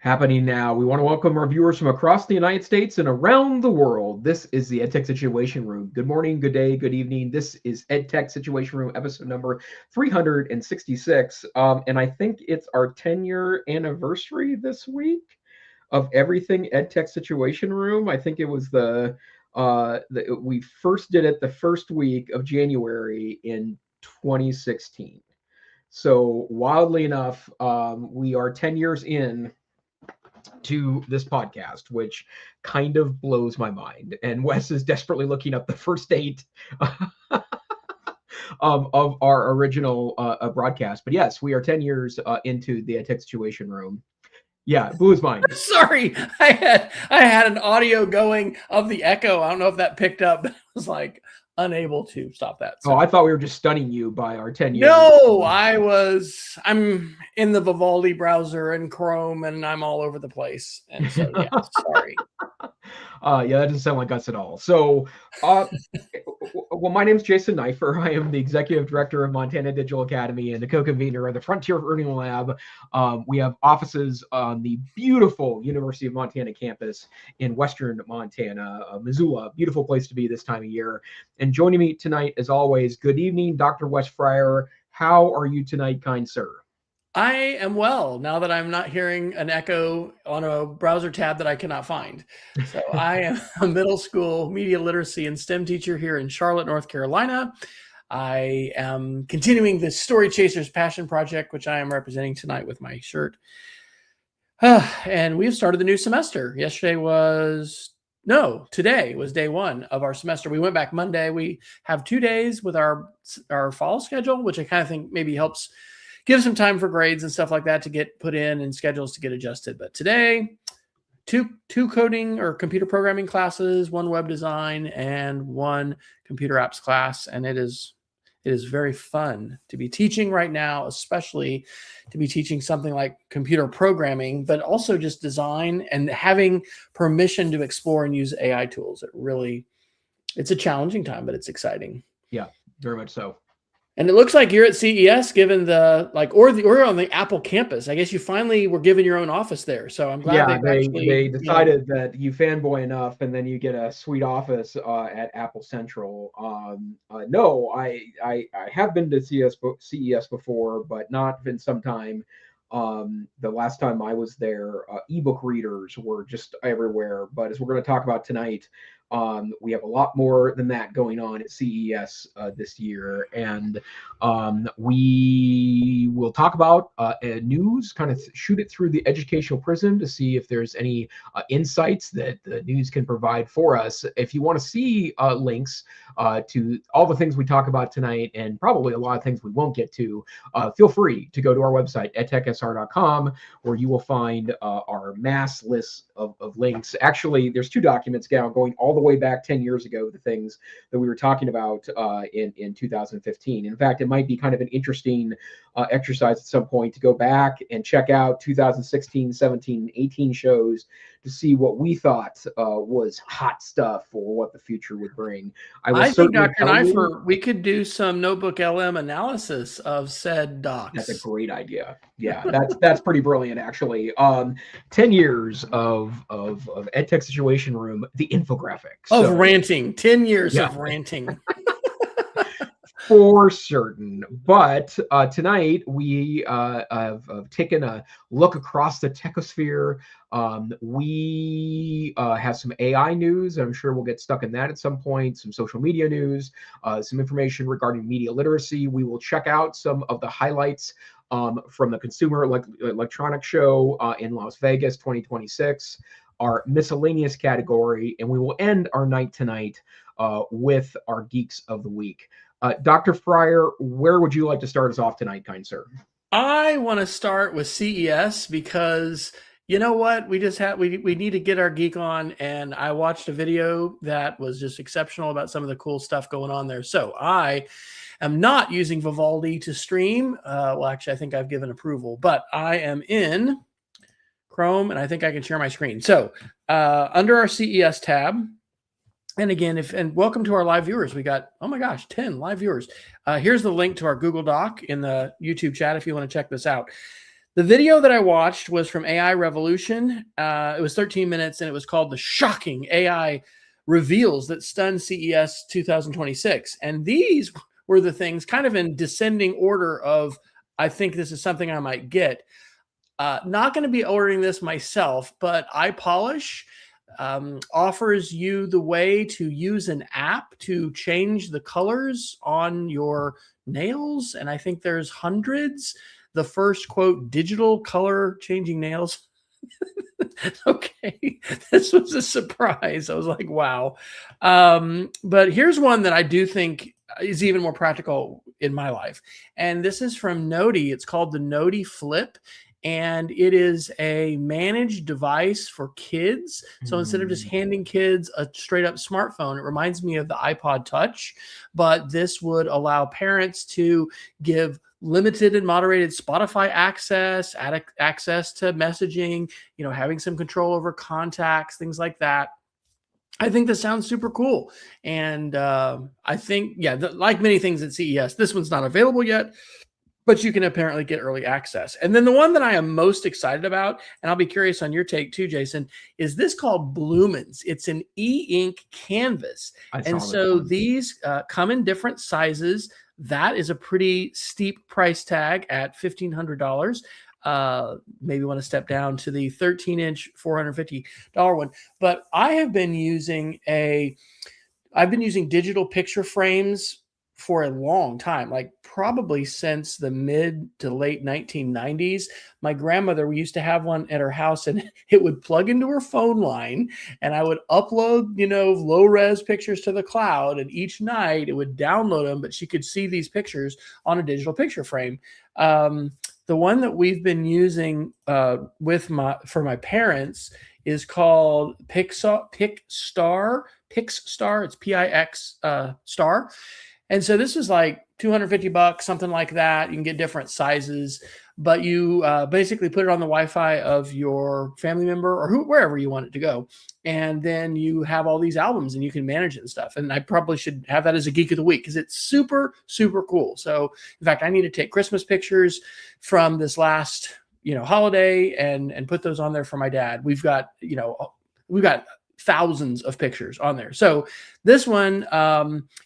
Happening now. We want to welcome our viewers from across the United States and around the world. This is the EdTech Situation Room. Good morning, good day, good evening. This is EdTech Situation Room, episode number 366. And I think it's our 10-year anniversary this week of everything EdTech Situation Room. I think it was we first did it the first week of January in 2016. So wildly enough, we are 10 years in to this podcast, which kind of blows my mind. And Wes is desperately looking up the first date of our original broadcast. But yes, we are 10 years into the EdTech Situation Room. Yeah, it blew his mind. Sorry, I had an audio going of the echo. I don't know if that picked up, but I was like unable to stop that. So. Oh, I thought we were just stunning you by our 10 years. No, I'm in the Vivaldi browser and Chrome, and I'm all over the place. And so, yeah, sorry. Yeah, that doesn't sound like us at all. So, well, my name's Jason Neiffer. I am the executive director of Montana Digital Academy and the co-convener of the Frontier Learning Lab. We have offices on the beautiful University of Montana campus in Western Montana, Missoula. Beautiful place to be this time of year. And joining me tonight, as always, good evening, Dr. Wesley Fryer. How are you tonight, kind sir? I am well, now that I'm not hearing an echo on a browser tab that I cannot find. So I am a middle school media literacy and STEM teacher here in Charlotte, North Carolina. I am continuing the Story Chasers Passion Project, which I am representing tonight with my shirt. And we've started the new semester. Today was day one of our semester. We went back Monday. We have 2 days with our fall schedule, which I kind of think maybe helps give some time for grades and stuff like that to get put in and schedules to get adjusted. But today, two coding or computer programming classes, one web design, and one computer apps class. And it is very fun to be teaching right now, especially to be teaching something like computer programming, but also just design and having permission to explore and use AI tools. It's a challenging time, but it's exciting. Yeah, very much so. And it looks like you're at CES given or on the Apple campus. I guess you finally were given your own office there. So I'm glad they decided that you fanboy enough and then you get a sweet office at Apple Central. No, I have been to CES before, but not in some time. The last time I was there, ebook readers were just everywhere. But as we're going to talk about tonight, we have a lot more than that going on at CES this year. And we will talk about news, kind of shoot it through the educational prism to see if there's any insights that the news can provide for us. If you want to see links to all the things we talk about tonight, and probably a lot of things we won't get to, feel free to go to our website, edtechsr.com, where you will find our mass list of links. Actually, there's 2 documents now going all the way back 10 years ago, the things that we were talking about in 2015. In fact, it might be kind of an interesting exercise at some point to go back and check out 2016, 17, 18 shows to see what we thought was hot stuff or what the future would bring. I think, Dr. Neiffer, we could do some Notebook LM analysis of said docs. That's a great idea. Yeah, that's pretty brilliant, actually. 10 years of EdTech Situation Room, the infographics. Of ranting. 10 years of ranting. For certain. But tonight we have taken a look across the techosphere. We have some AI news. I'm sure we'll get stuck in that at some point. Some social media news, some information regarding media literacy. We will check out some of the highlights from the Consumer Electronics Show in Las Vegas 2026, our miscellaneous category, and we will end our night tonight with our Geeks of the Week. Dr. Fryer, where would you like to start us off tonight, kind sir? I want to start with CES because you know what? We need to get our geek on, and I watched a video that was just exceptional about some of the cool stuff going on there. So I am not using Vivaldi to stream. Well, actually, I think I've given approval, but I am in Chrome, and I think I can share my screen. So under our CES tab, and again, welcome to our live viewers. We got, oh my gosh, 10 live viewers. Here's the link to our Google Doc in the YouTube chat if you want to check this out. The video that I watched was from AI Revolution. It was 13 minutes, and it was called "The Shocking AI Reveals That Stunned CES 2026." And these were the things, kind of in descending order of, I think this is something I might get. Not going to be ordering this myself, but iPolish offers you the way to use an app to change the colors on your nails. And I think there's hundreds. The first, quote, digital color changing nails. Okay, this was a surprise. I was like, wow. But here's one that I do think is even more practical in my life. And this is from Noti. It's called the Noti Flip. And it is a managed device for kids. So instead of just handing kids a straight up smartphone, it reminds me of the iPod Touch, but this would allow parents to give limited and moderated Spotify access, access to messaging, having some control over contacts, things like that. I think this sounds super cool. And I think, like many things at CES, this one's not available yet, but you can apparently get early access. And then the one that I am most excited about, and I'll be curious on your take too, Jason, is this called Blumens. It's an e-ink canvas. And so these come in different sizes. That is a pretty steep price tag at $1,500. Maybe want to step down to the 13-inch $450 one. But I have been using digital picture frames for a long time, like probably since the mid to late 1990s. My grandmother, we used to have one at her house, and it would plug into her phone line, and I would upload, low res pictures to the cloud, and each night it would download them, but she could see these pictures on a digital picture frame. The one that we've been using for my parents is called Pixstar. It's PIX star. And so this is like $250, something like that. You can get different sizes, but you basically put it on the Wi-Fi of your family member or wherever you want it to go. And then you have all these albums and you can manage it and stuff. And I probably should have that as a Geek of the Week because it's super, super cool. So in fact, I need to take Christmas pictures from this last, holiday and put those on there for my dad. We've got thousands of pictures on there. So this one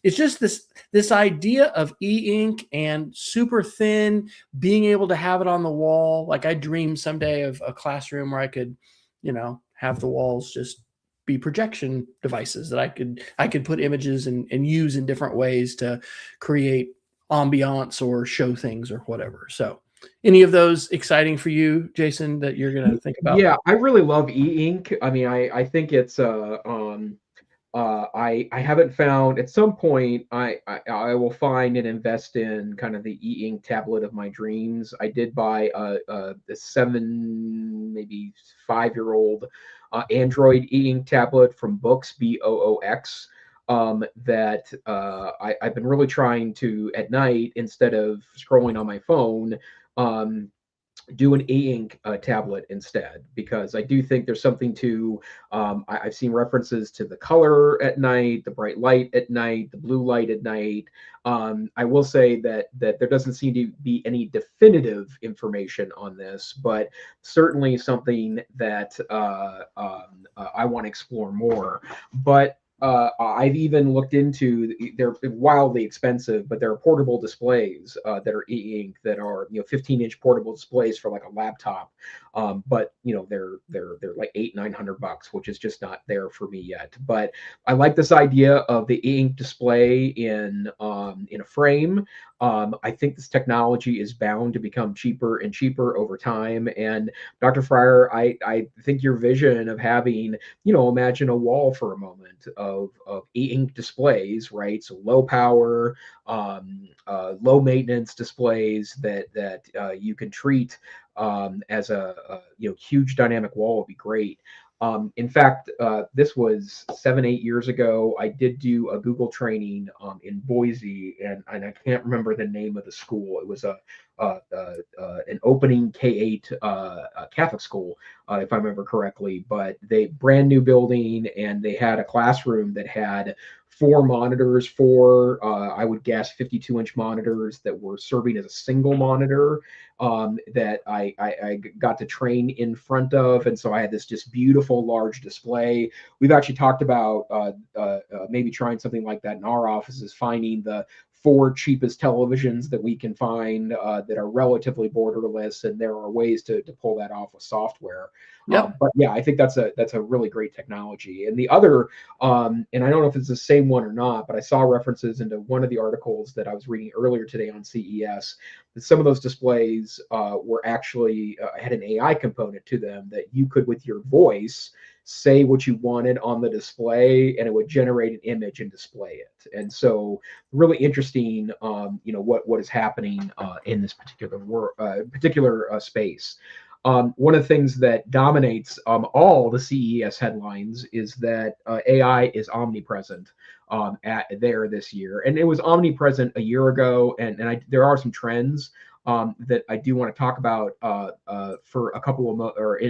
is just this idea of e-ink and super thin, being able to have it on the wall. Like I dream someday of a classroom where I could, have the walls just be projection devices that I could put images and use in different ways to create ambiance or show things or whatever. So any of those exciting for you, Jason, that you're going to think about? Yeah, I really love e-ink. I mean, I think it's I haven't found, at some point I will find and invest in kind of the e-ink tablet of my dreams. I did buy a 5-year-old Android e-ink tablet from Books, Boox. That I've been really trying to, at night, instead of scrolling on my phone, do an e-ink tablet instead, because I do think there's something to, I've seen references to the color at night, the bright light at night, the blue light at night. I will say that there doesn't seem to be any definitive information on this, but certainly something that I want to explore more. But I've even looked into, they're wildly expensive, but there are portable displays that are e-ink that are 15-inch portable displays for like a laptop, but they're like $800-900, which is just not there for me yet. But I like this idea of the e-ink display in a frame. I think this technology is bound to become cheaper and cheaper over time. And Dr. Fryer, I think your vision of having, imagine a wall for a moment of e-ink displays, right? So low power, low maintenance displays that you can treat as a huge dynamic wall would be great. In fact, this was 7-8 years ago. I did do a Google training in Boise, and I can't remember the name of the school. It was an opening K-8 Catholic school, if I remember correctly. But they brand new building, and they had a classroom that had 4 monitors, 4 I would guess 52-inch monitors that were serving as a single monitor, that I got to train in front of, and so I had this just beautiful large display. We've actually talked about maybe trying something like that in our offices, finding the 4 cheapest televisions that we can find that are relatively borderless, and there are ways to pull that off with software. Yep. But yeah, I think that's a really great technology. And the other, and I don't know if it's the same one or not, but I saw references into one of the articles that I was reading earlier today on CES, that some of those displays were actually had an AI component to them, that you could, with your voice, say what you wanted on the display, and it would generate an image and display it. And so, really interesting, what is happening in this particular space. One of the things that dominates all the CES headlines is that AI is omnipresent there this year, and it was omnipresent a year ago. And there are some trends that I do want to talk about for in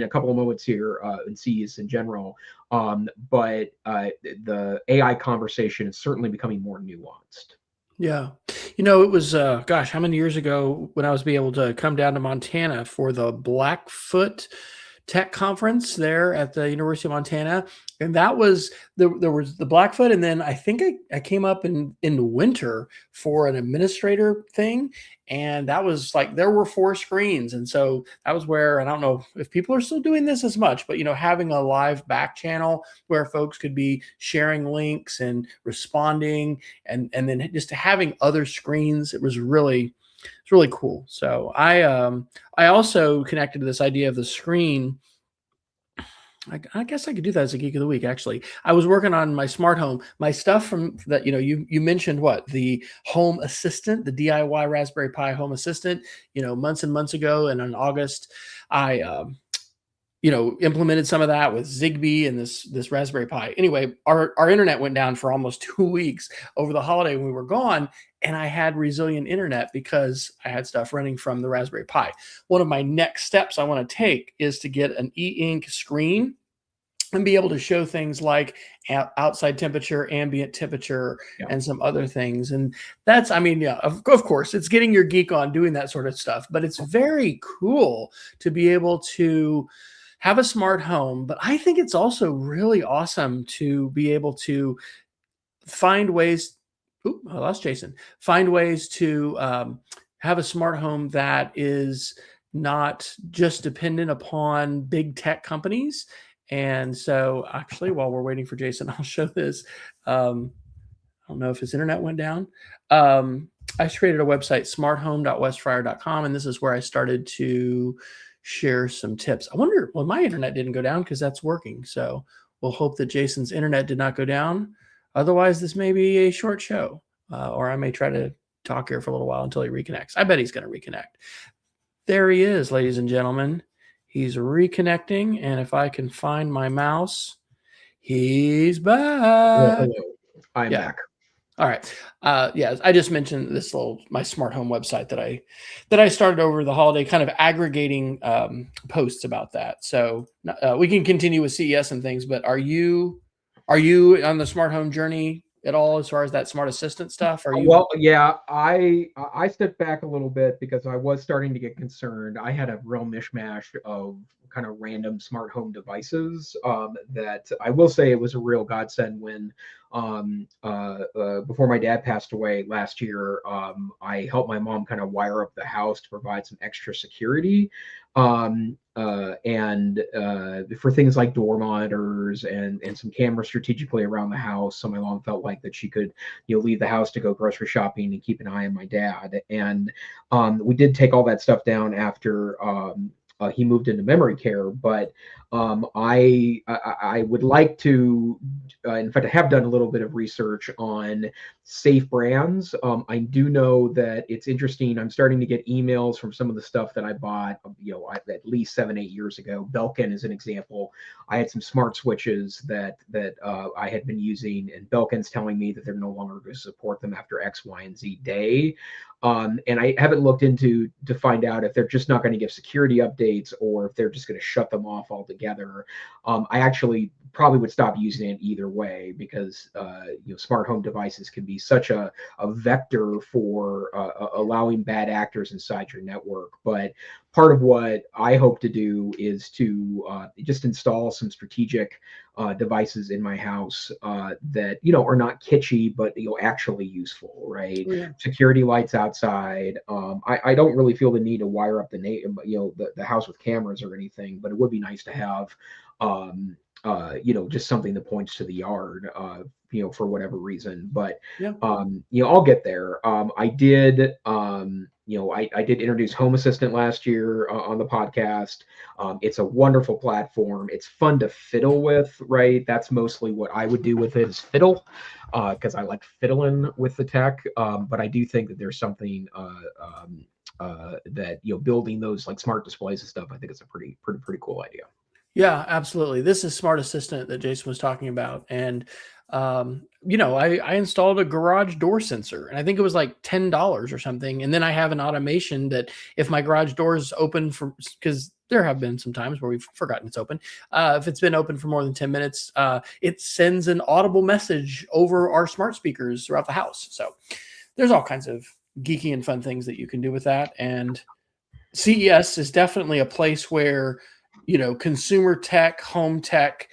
a couple of moments here in CES in general. But the AI conversation is certainly becoming more nuanced. Yeah. It was, gosh, how many years ago when I was able to come down to Montana for the Blackfoot Tech Conference there at the University of Montana. And that was, there was the Blackfoot. And then I think I came up in the winter for an administrator thing. And that was like, there were 4 screens. And so that was where, and I don't know if people are still doing this as much, but, having a live back channel where folks could be sharing links and responding, and then just having other screens, it's really cool. So I also connected to this idea of the screen. I guess I could do that as a geek of the week. Actually, I was working on my smart home, my stuff from that. You mentioned the home assistant, the DIY Raspberry Pi home assistant. Months and months ago, and in August, I implemented some of that with Zigbee and this Raspberry Pi. Anyway, our internet went down for almost 2 weeks over the holiday when we were gone, and I had resilient internet because I had stuff running from the Raspberry Pi. One of my next steps I want to take is to get an e-ink screen and be able to show things like outside temperature, ambient temperature, and some other things. And that's, of course, it's getting your geek on doing that sort of stuff, but it's very cool to be able to have a smart home. But I think it's also really awesome to be able to find ways. I lost Jason. Find ways to have a smart home that is not just dependent upon big tech companies. And so, actually, while we're waiting for Jason, I'll show this. I don't know if his internet went down. I created a website, smarthome.wesfryer.com, and this is where I started to share some tips. I wonder, well, my internet didn't go down because that's working. So we'll hope that Jason's internet did not go down. Otherwise, this may be a short show, or I may try to talk here for a little while until he reconnects. I bet he's going to reconnect. There he is, ladies and gentlemen. He's reconnecting, and if I can find my mouse, he's back. Hello. I'm back. All right. I just mentioned this my smart home website that I started over the holiday, kind of aggregating posts about that. So we can continue with CES and things, but are you on the smart home journey at all as far as that smart assistant stuff? Are you? Well, yeah, I stepped back a little bit because I was starting to get concerned. I had a real mishmash of kind of random smart home devices that I will say it was a real godsend when before my dad passed away last year, I helped my mom kind of wire up the house to provide some extra security. And for things like door monitors and some cameras strategically around the house. So my mom felt like that she could, leave the house to go grocery shopping and keep an eye on my dad. And we did take all that stuff down after he moved into memory care. But I would like to, in fact, I have done a little bit of research on safe brands. I do know that it's interesting. I'm starting to get emails from some of the stuff that I bought, at least 7-8 years ago. Belkin is an example. I had some smart switches that I had been using, and Belkin's telling me that they're no longer going to support them after X, Y, and Z day. And I haven't looked into to find out if they're just not going to give security updates or if they're just going to shut them off altogether. I actually probably would stop using it either way because smart home devices can be such a vector for allowing bad actors inside your network. But part of what I hope to do is to just install some strategic devices in my house that are not kitschy but actually useful, right? Oh, yeah. Security lights outside. I don't really feel the need to wire up the house with cameras or anything, but it would be nice to have just something that points to the yard, for whatever reason. But Yeah. I'll get there. I did, I did introduce Home Assistant last year on the podcast. It's a wonderful platform. It's fun to fiddle with, right? That's mostly what I would do with it is fiddle, because I like fiddling with the tech. But I do think that there's something that building those like smart displays and stuff. I think it's a pretty cool idea. Yeah, absolutely. This is Smart Assistant that Jason was talking about. And, I installed a garage door sensor and I think it was like $10 or something. And then I have an automation that if my garage door is open because there have been some times where we've forgotten it's open. If it's been open for more than 10 minutes, it sends an audible message over our smart speakers throughout the house. So there's all kinds of geeky and fun things that you can do with that. And CES is definitely a place where consumer tech, home tech,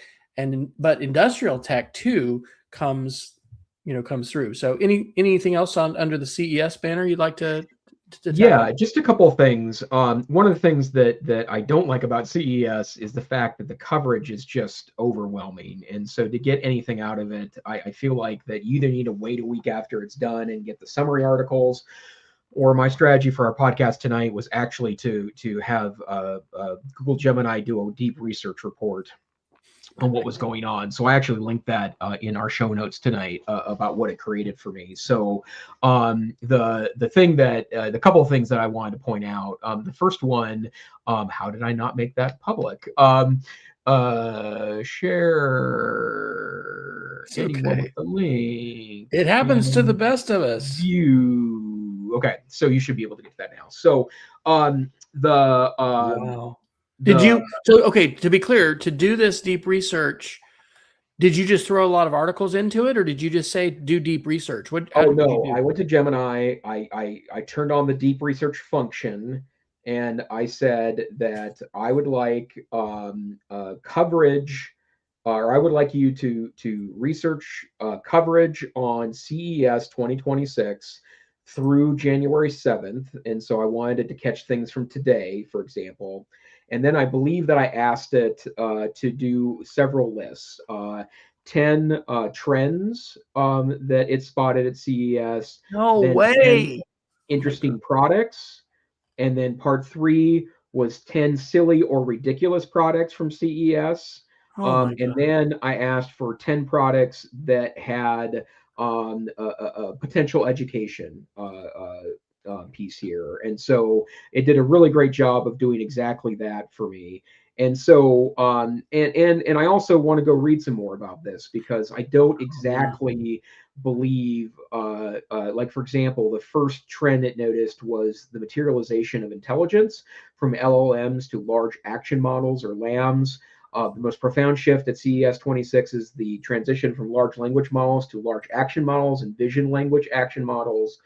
but industrial tech too comes through. So anything else under the CES banner you'd like to Yeah, just a couple of things. One of the things that I don't like about CES is the fact that the coverage is just overwhelming. And so to get anything out of it, I feel like that you either need to wait a week after it's done and get the summary articles, or my strategy for our podcast tonight was actually to have Google Gemini do a deep research report on what was going on. So I actually linked that in our show notes tonight about what it created for me. So the thing that the couple of things that I wanted to point out. The first one, how did I not make that public? Share anyone with the link. It happens to the best of us. View. Okay, so you should be able to get to that now. So wow. To be clear, to do this deep research, did you just throw a lot of articles into it, or did you just say do deep research? I went to Gemini. I turned on the deep research function, and I said that I would like coverage, or I would like you to research coverage on CES 2026 through January 7th. And so I wanted it to catch things from today, for example. And then I believe that I asked it to do several lists, 10 trends that it spotted at CES. No then way. 10 interesting products. And then part 3 was 10 silly or ridiculous products from CES. And then I asked for 10 products that had a potential education piece here. And so it did a really great job of doing exactly that for me. And so and I also want to go read some more about this because I don't exactly believe like, for example, the first trend it noticed was the materialization of intelligence from LLMs to large action models or LAMs. The most profound shift at CES 26 is the transition from large language models to large action models and vision language action models,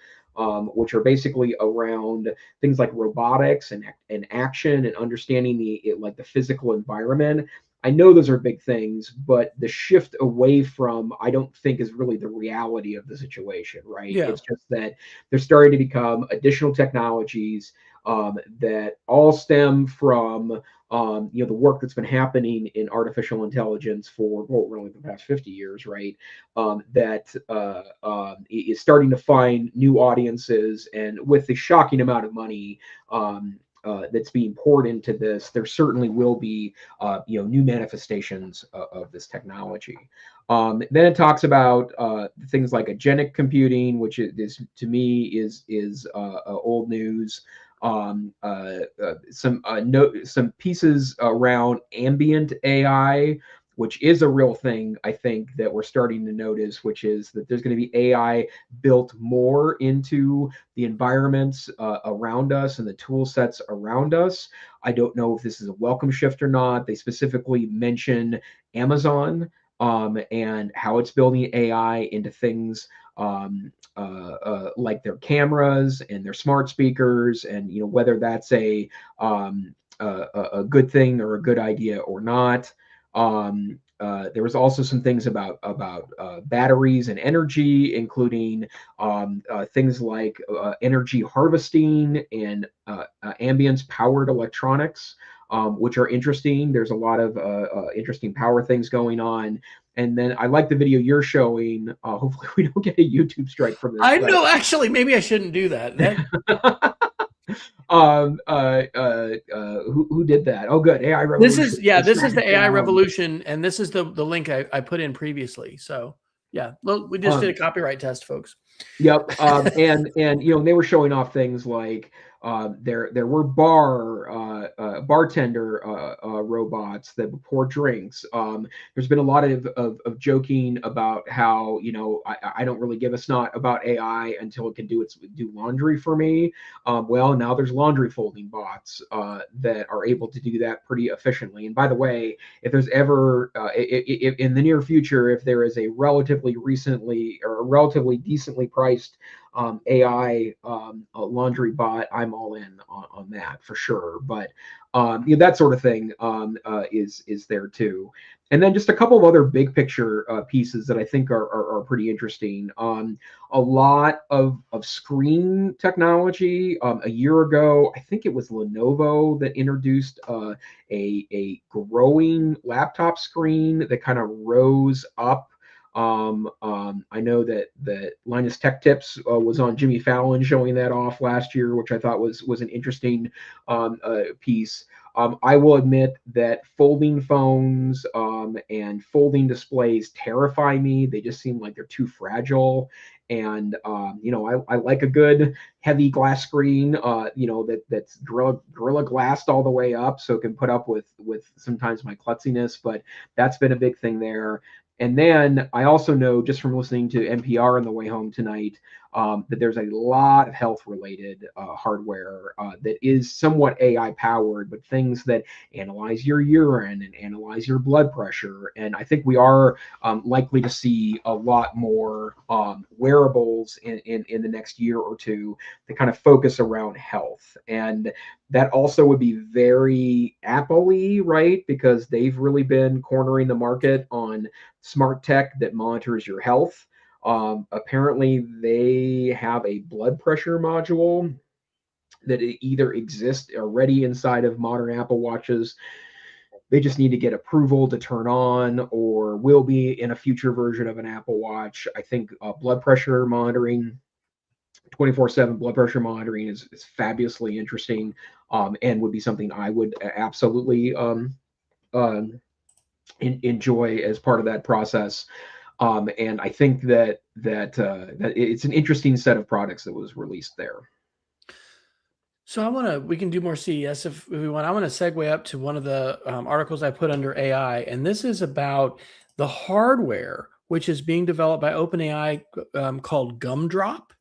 which are basically around things like robotics and action and understanding the physical environment. I know those are big things, but the shift away from, I don't think, is really the reality of the situation, right? Yeah. It's just that they're starting to become additional technologies that all stem from the work that's been happening in artificial intelligence for really the past 50 years, right? That is starting to find new audiences, and with the shocking amount of money that's being poured into this, there certainly will be new manifestations of this technology. Then it talks about things like agentic computing, which is to me is old news. Some pieces around ambient AI, which is a real thing, I think, that we're starting to notice, which is that there's going to be AI built more into the environments around us and the tool sets around us. I don't know if this is a welcome shift or not. They specifically mention Amazon and how it's building AI into things like their cameras and their smart speakers, and whether that's a good thing or a good idea or not. There was also some things about batteries and energy, including things like energy harvesting and ambience powered electronics, which are interesting. There's a lot of interesting power things going on. And then I like the video you're showing. Hopefully, we don't get a YouTube strike from this. I know, actually, maybe I shouldn't do that. Who did that? Oh, good. AI Revolution. This is the AI Revolution, and this is the link I put in previously. So yeah, we just did a copyright test, folks. Yep. And they were showing off things like there were bartender robots that would pour drinks. There's been a lot of joking about how I don't really give a snot about AI until it can do laundry for me. Well, now there's laundry folding bots that are able to do that pretty efficiently. And by the way, if there's ever if in the near future, if there is a relatively decently priced AI laundry bot, I'm all in on that for sure. But that sort of thing is there too. And then just a couple of other big picture pieces that I think are pretty interesting. A lot of screen technology. A year ago, I think it was Lenovo that introduced a growing laptop screen that kind of rose up. I know that Linus Tech Tips was on Jimmy Fallon showing that off last year, which I thought was an interesting piece. I will admit that folding phones and folding displays terrify me. They just seem like they're too fragile. And I like a good heavy glass screen, that's Gorilla Glassed all the way up, so it can put up with sometimes my klutziness. But that's been a big thing there. And then I also know, just from listening to NPR on the way home tonight, that there's a lot of health-related hardware that is somewhat AI-powered, but things that analyze your urine and analyze your blood pressure. And I think we are likely to see a lot more wearables in the next year or two that kind of focus around health. And that also would be very Apple-y, right? Because they've really been cornering the market on smart tech that monitors your health. Apparently, they have a blood pressure module that either exists already inside of modern Apple Watches. They just need to get approval to turn on, or will be in a future version of an Apple Watch. I think blood pressure monitoring, 24/7 blood pressure monitoring is fabulously interesting, and would be something I would absolutely enjoy as part of that process. And I think that it's an interesting set of products that was released there. So we can do more CES if we want. I want to segue up to one of the articles I put under AI, and this is about the hardware which is being developed by OpenAI called Gumdrop.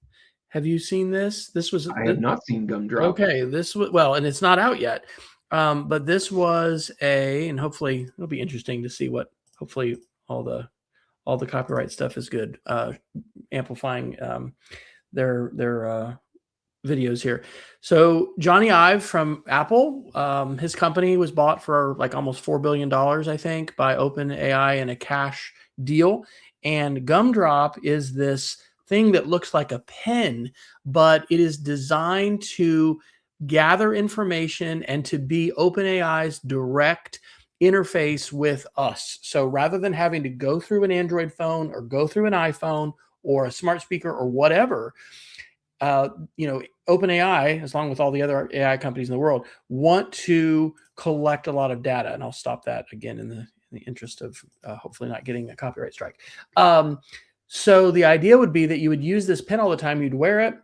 Have you seen this? I have not seen Gumdrop. Okay, and it's not out yet. But this was and hopefully it'll be interesting to see what, hopefully all the copyright stuff is good, amplifying their videos here. So Johnny Ive from Apple, his company was bought for like almost $4 billion, I think, by OpenAI in a cash deal. And Gumdrop is this thing that looks like a pen, but it is designed to gather information and to be OpenAI's direct interface with us. So rather than having to go through an Android phone or go through an iPhone or a smart speaker or whatever, OpenAI, as long with all the other AI companies in the world, want to collect a lot of data. And I'll stop that again in the interest of hopefully not getting a copyright strike. So the idea would be that you would use this pen all the time. You'd wear it.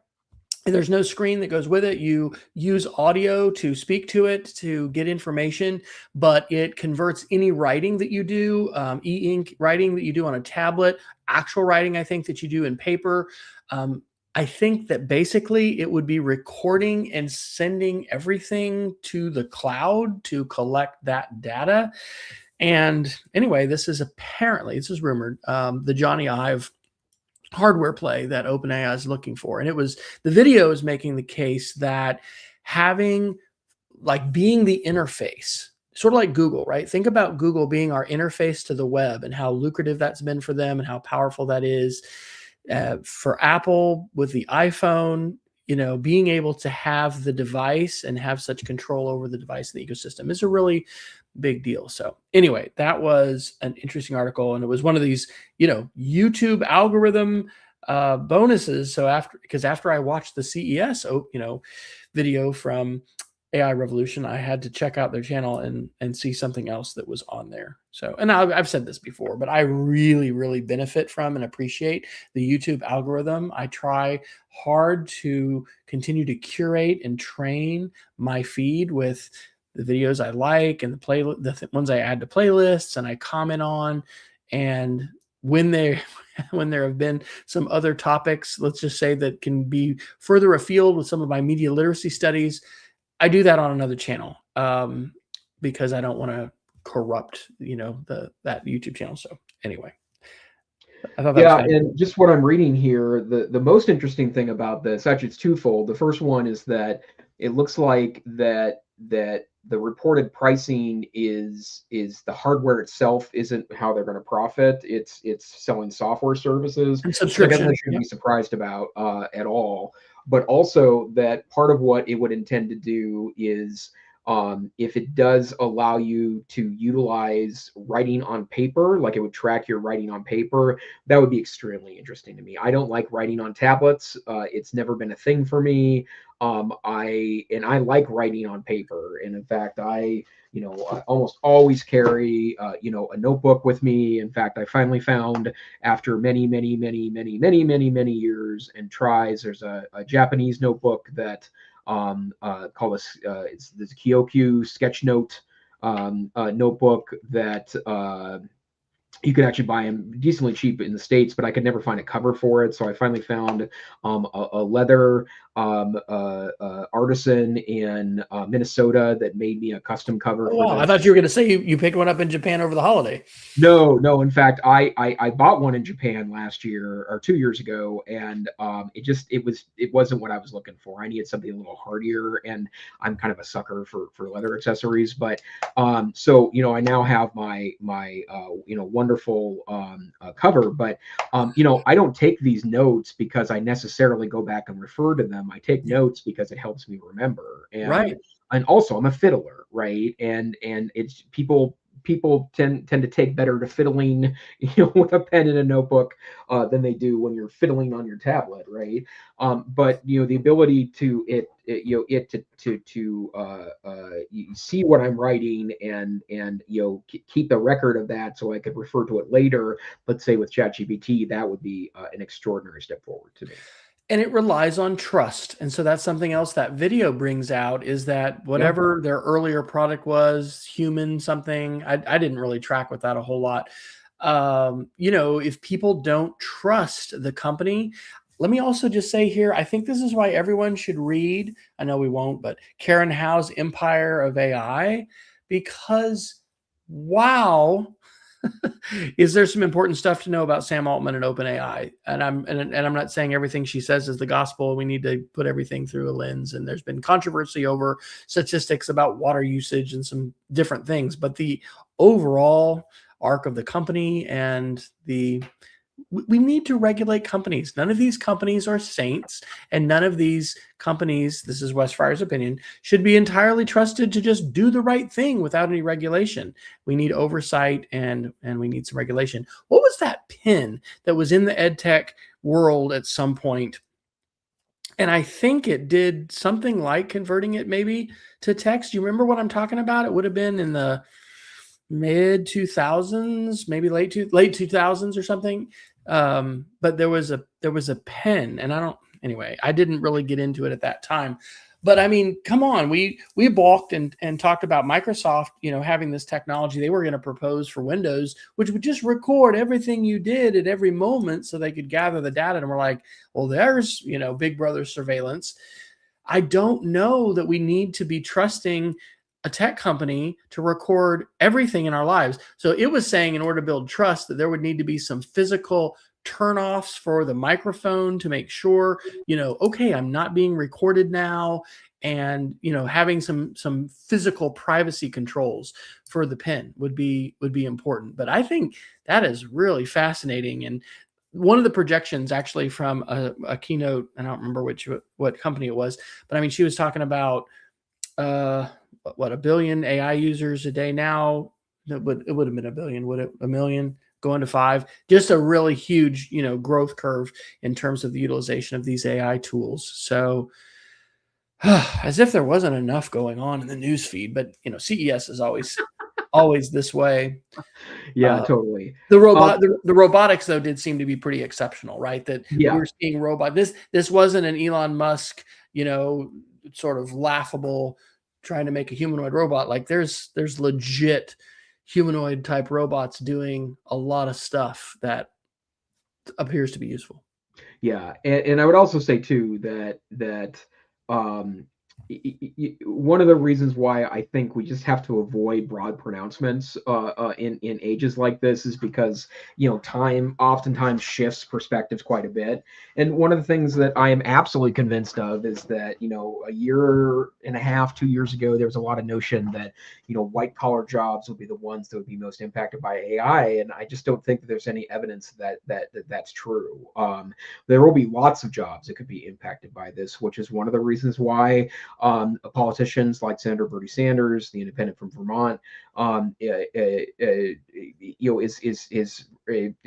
There's no screen that goes with it. You use audio to speak to it to get information, but it converts any writing that you do, e-ink writing that you do on a tablet, actual writing, I think, that you do in paper. I think that basically it would be recording and sending everything to the cloud to collect that data. And anyway, this is rumored, the Johnny Ive hardware play that OpenAI is looking for. And the video is making the case that having, like, being the interface, sort of like Google, right? Think about Google being our interface to the web and how lucrative that's been for them and how powerful that is. For Apple with the iPhone, being able to have the device and have such control over the device and the ecosystem is a really big deal. So anyway, that was an interesting article, and it was one of these, YouTube algorithm bonuses. So after I watched the CES, video from AI Revolution, I had to check out their channel and see something else that was on there. So, and I've said this before, but I really, really benefit from and appreciate the YouTube algorithm. I try hard to continue to curate and train my feed with the videos I like and the ones I add to playlists and I comment on. And when there have been some other topics, let's just say, that can be further afield with some of my media literacy studies, I do that on another channel because I don't want to corrupt, that YouTube channel. So anyway, I thought that was kind of and just what I'm reading here, the most interesting thing about this, actually, it's twofold. The first one is that it looks like that the reported pricing is the hardware itself isn't how they're going to profit. It's selling software services, and subscription. I shouldn't be surprised about at all. But also that part of what it would intend to do is, if it does allow you to utilize writing on paper, like it would track your writing on paper, that would be extremely interesting to me. I don't like writing on tablets. It's never been a thing for me. I like writing on paper. And in fact, I almost always carry, a notebook with me. In fact, I finally found, after many, many, many, many, many, many, many years and tries, there's a Japanese notebook that called it's this Kyokyu sketch note notebook that you could actually buy them decently cheap in the States, but I could never find a cover for it. So I finally found a leather artisan in Minnesota that made me a custom cover. Oh, wow. I thought you were going to say you picked one up in Japan over the holiday. No. In fact, I bought one in Japan last year or 2 years ago, and it wasn't what I was looking for. I needed something a little hardier, and I'm kind of a sucker for leather accessories. But so I now have my wonderful cover, but I don't take these notes because I necessarily go back and refer to them. I take notes because it helps me remember. And, right. And also I'm a fiddler, right? And it's people tend to take better to fiddling, with a pen and a notebook than they do when you're fiddling on your tablet, right? But the ability to see what I'm writing and keep the record of that so I could refer to it later. Let's say with ChatGPT, that would be an extraordinary step forward to me. And it relies on trust. And so that's something else that video brings out, is that whatever their earlier product was, human something, I didn't really track with that a whole lot. If people don't trust the company, let me also just say here, I think this is why everyone should read, I know we won't, but Karen Howe's Empire of AI, because wow, is there some important stuff to know about Sam Altman and OpenAI? And I'm not saying everything she says is the gospel. We need to put everything through a lens. And there's been controversy over statistics about water usage and some different things. But the overall arc of the company and we need to regulate companies. None of these companies are saints, and none of these companies, this is Wes Fryer's opinion, should be entirely trusted to just do the right thing without any regulation. We need oversight and we need some regulation. What was that pin that was in the EdTech world at some point? And I think it did something like converting it maybe to text. Do you remember what I'm talking about? It would have been in the mid 2000s, maybe late 2000s or something. But there was a pen, and anyway, I didn't really get into it at that time. But I mean, come on, we balked and talked about Microsoft, having this technology they were going to propose for Windows, which would just record everything you did at every moment so they could gather the data. And we're like, well, there's, Big Brother surveillance. I don't know that we need to be trusting a tech company to record everything in our lives. So it was saying in order to build trust that there would need to be some physical turnoffs for the microphone to make sure, okay, I'm not being recorded now, and having some physical privacy controls for the pen would be important. But I think that is really fascinating. And one of the projections actually from a keynote, I don't remember what company it was, but I mean, she was talking about what 1 billion AI users a day now. It would have been 1 billion, would it? 1 million going to 5. Just a really huge, growth curve in terms of the utilization of these AI tools. So as if there wasn't enough going on in the news feed, but CES is always this way. Yeah, totally. The robotics though did seem to be pretty exceptional, right? That we were seeing This wasn't an Elon Musk, sort of laughable trying to make a humanoid robot. Like there's legit humanoid type robots doing a lot of stuff that appears to be useful. Yeah, and I would also say too that one of the reasons why I think we just have to avoid broad pronouncements in ages like this is because time oftentimes shifts perspectives quite a bit. And one of the things that I am absolutely convinced of is that a year and a half, 2 years ago, there was a lot of notion that white collar jobs will be the ones that would be most impacted by AI, and I just don't think that there's any evidence that that's true. There will be lots of jobs that could be impacted by this, which is one of the reasons why politicians like Senator Bernie Sanders, the independent from Vermont, is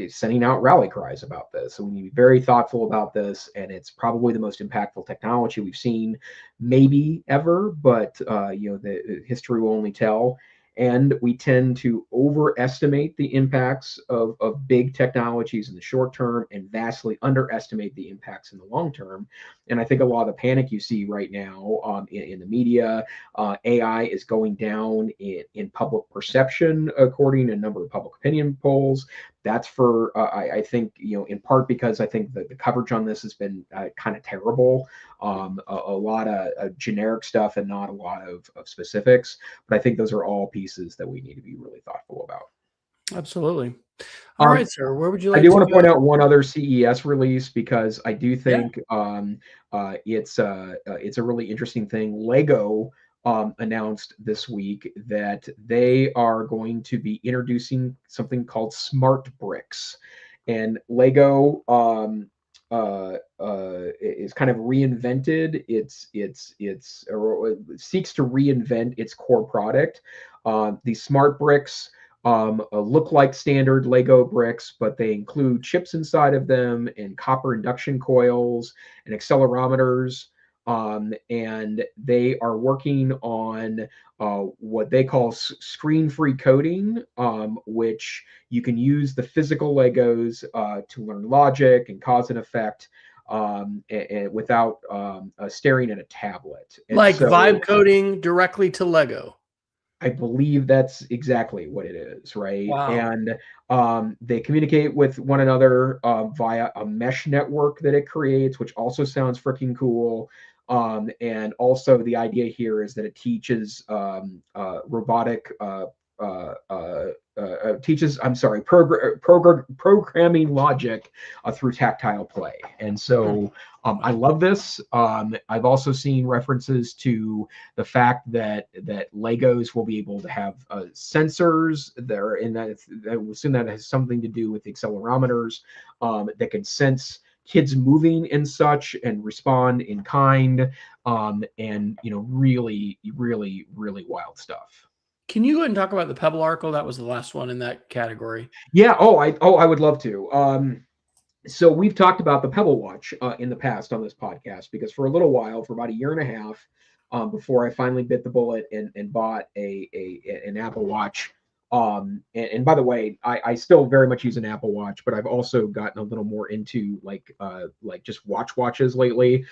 sending out rally cries about this. So we need to be very thoughtful about this, and it's probably the most impactful technology we've seen, maybe ever. But the history will only tell. And we tend to overestimate the impacts of big technologies in the short term and vastly underestimate the impacts in the long term. And I think a lot of the panic you see right now in the media, AI is going down in public perception, according to a number of public opinion polls. That's for, I think, in part because I think that the coverage on this has been kind of terrible. A lot of generic stuff and not a lot of specifics. But I think those are all pieces that we need to be really thoughtful about. Absolutely. All right, sir. Where would you like I do want to point out one other CES release because I do think it's a really interesting thing. Lego announced this week that they are going to be introducing something called smart bricks, and Lego is kind of reinvented seeks to reinvent its core product. These smart bricks look like standard Lego bricks, but they include chips inside of them and copper induction coils and accelerometers. And they are working on what they call screen-free coding, which you can use the physical Legos to learn logic and cause and effect and without staring at a tablet. And like vibe coding directly to Lego. I believe that's exactly what it is, right? Wow. And they communicate with one another via a mesh network that it creates, which also sounds freaking cool. And also the idea here is that it teaches robotic programming logic through tactile play. And so I love this. I've also seen references to the fact that Legos will be able to have sensors there, and that I assume that has something to do with the accelerometers that can sense kids moving and such and respond in kind, and really, really, really wild stuff. Can you go ahead and talk about the Pebble article? That was the last one in that category. Yeah. I would love to. So we've talked about the Pebble Watch in the past on this podcast because for a little while, for about a year and a half, before I finally bit the bullet and bought an Apple Watch And by the way, I still very much use an Apple Watch, but I've also gotten a little more into like just watches lately.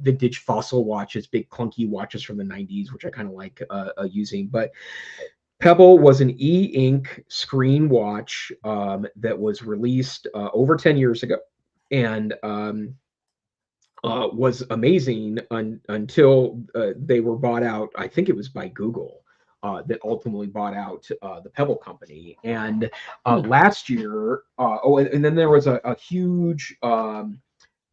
Vintage fossil watches, big clunky watches from the 90s, which I kind of like using. But Pebble was an e-ink screen watch that was released over 10 years ago, and was amazing until they were bought out. I think it was by Google that ultimately bought out the Pebble company. And last year, and then there was a huge kind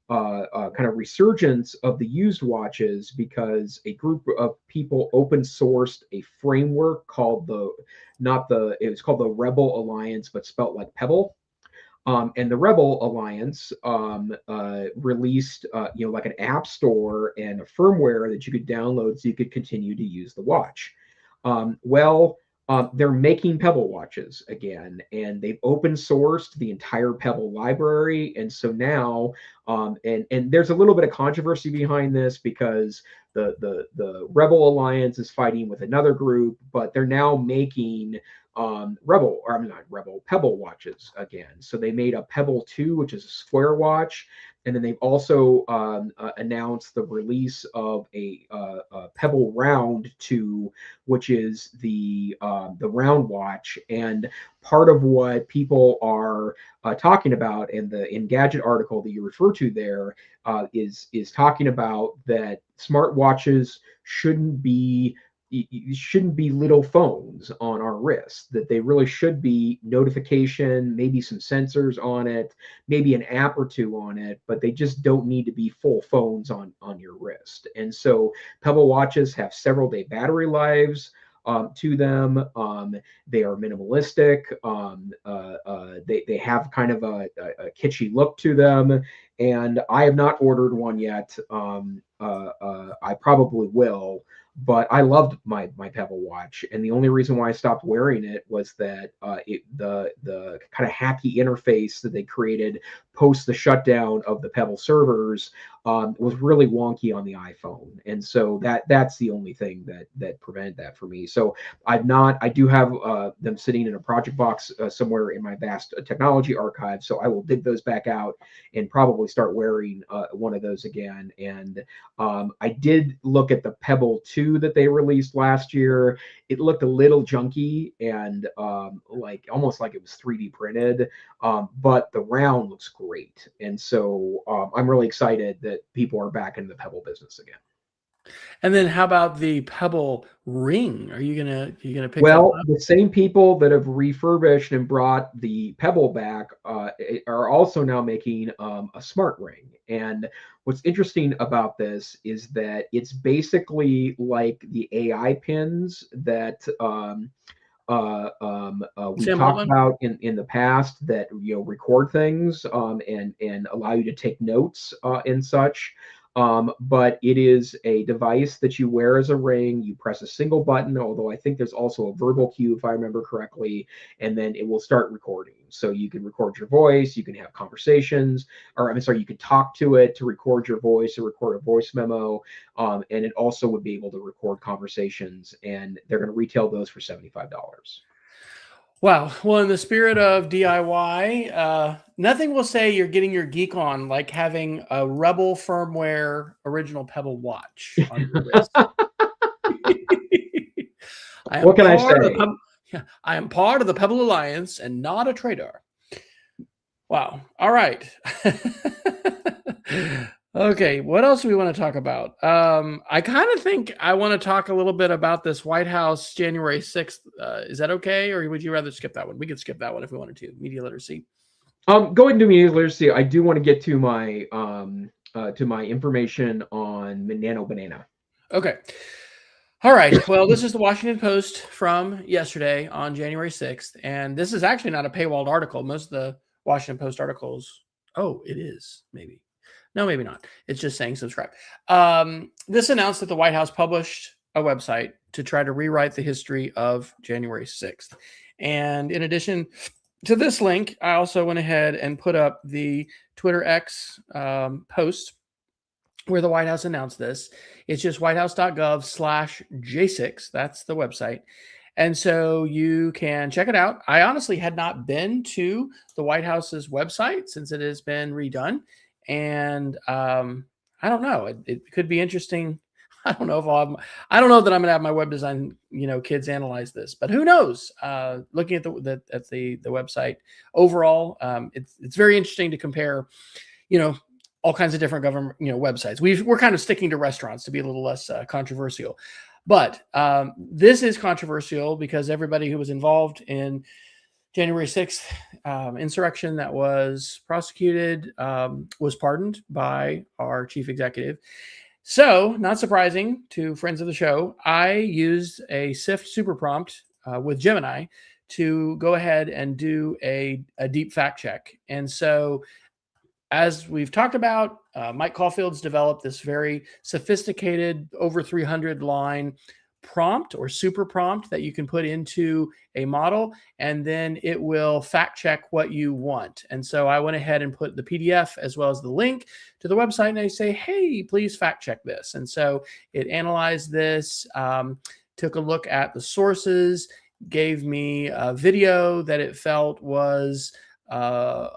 of resurgence of the used watches because a group of people open sourced a framework called it was called the Rebel Alliance, but spelt like Pebble. And the Rebel Alliance released, like an app store and a firmware that you could download so you could continue to use the watch. They're making Pebble watches again, and they've open sourced the entire Pebble library. And so now, and there's a little bit of controversy behind this because the Rebel Alliance is fighting with another group, but they're now making Pebble watches again. So they made a Pebble 2, which is a square watch, and then they've also announced the release of a Pebble Round 2, which is the round watch. And part of what people are talking about in the Engadget article that you refer to there is talking about that smartwatches shouldn't be little phones on our wrist, that they really should be notification, maybe some sensors on it, maybe an app or two on it, but they just don't need to be full phones on your wrist. And so Pebble watches have several day battery lives to them. They are minimalistic. They have kind of a kitschy look to them. And I have not ordered one yet. I probably will. But I loved my Pebble watch, and the only reason why I stopped wearing it was that the kind of hacky interface that they created post the shutdown of the Pebble servers was really wonky on the iPhone, and so that's the only thing that prevented that for me. So I do have them sitting in a project box somewhere in my vast technology archive, so I will dig those back out and probably start wearing one of those again. And I did look at the Pebble 2 that they released last year. It looked a little junky and like almost like it was 3D printed, but the round looks great. And so I'm really excited that people are back in the Pebble business again. And then how about the Pebble ring? Are you gonna pick that Well, up? the same people that have refurbished and brought the Pebble back are also now making a smart ring. And what's interesting about this is that it's basically like the AI pins that we Sam talked Altman? about in the past that record things and allow you to take notes and such. But it is a device that you wear as a ring. You press a single button, although I think there's also a verbal cue, if I remember correctly, and then it will start recording. So you can record your voice, you can have conversations, or I'm sorry, you can talk to it to record your voice or record a voice memo. And it also would be able to record conversations, and they're going to retail those for $75. Wow. Well, in the spirit of DIY, nothing will say you're getting your geek on like having a Rebel firmware original Pebble watch on your wrist. I am What can I part of the say? I am part of the Pebble Alliance and not a trader. Wow. All right. Okay. What else do we want to talk about? I kind of think I want to talk a little bit about this White House January 6th. Is that okay? Or would you rather skip that one? We could skip that one if we wanted to. Media literacy. Going to media literacy, I do want to get to my information on Nano Banana. Okay. All right. Well, this is the Washington Post from yesterday on January 6th. And this is actually not a paywalled article. Most of the Washington Post articles, oh, it is, maybe. No, maybe not. It's just saying subscribe. This announced that the White House published a website to try to rewrite the history of January 6th. And in addition to this link, I also went ahead and put up the Twitter X post where the White House announced this. It's just whitehouse.gov/J6. That's the website. And so you can check it out. I honestly had not been to the White House's website since it has been redone. And I don't know. It could be interesting. I don't know if I don't know that I'm gonna have my web design, kids analyze this, but who knows? Looking at the website overall, it's very interesting to compare, all kinds of different government, websites. We're kind of sticking to restaurants to be a little less controversial. But this is controversial because everybody who was involved in January 6th insurrection that was prosecuted was pardoned by our chief executive. So, not surprising to friends of the show, I used a SIFT super prompt with Gemini to go ahead and do a deep fact check. And so, as we've talked about, Mike Caulfield's developed this very sophisticated, over 300 line prompt or super prompt that you can put into a model, and then it will fact check what you want. And so I went ahead and put the PDF as well as the link to the website, and I say, hey, please fact check this. And so it analyzed this, took a look at the sources, gave me a video that it felt was a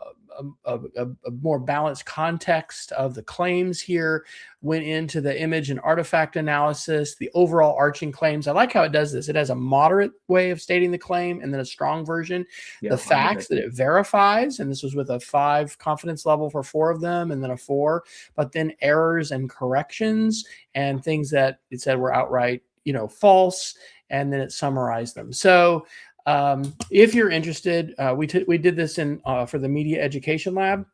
more balanced context of the claims here, went into the image and artifact analysis, the overall arching claims. I like how it does this. It has a moderate way of stating the claim and then a strong version. The facts that it verifies, and this was with a 5 confidence level for 4 of them and then a 4, but then errors and corrections and things that it said were outright, false, and then it summarized them. So if you're interested, we did this for the Media Education Lab.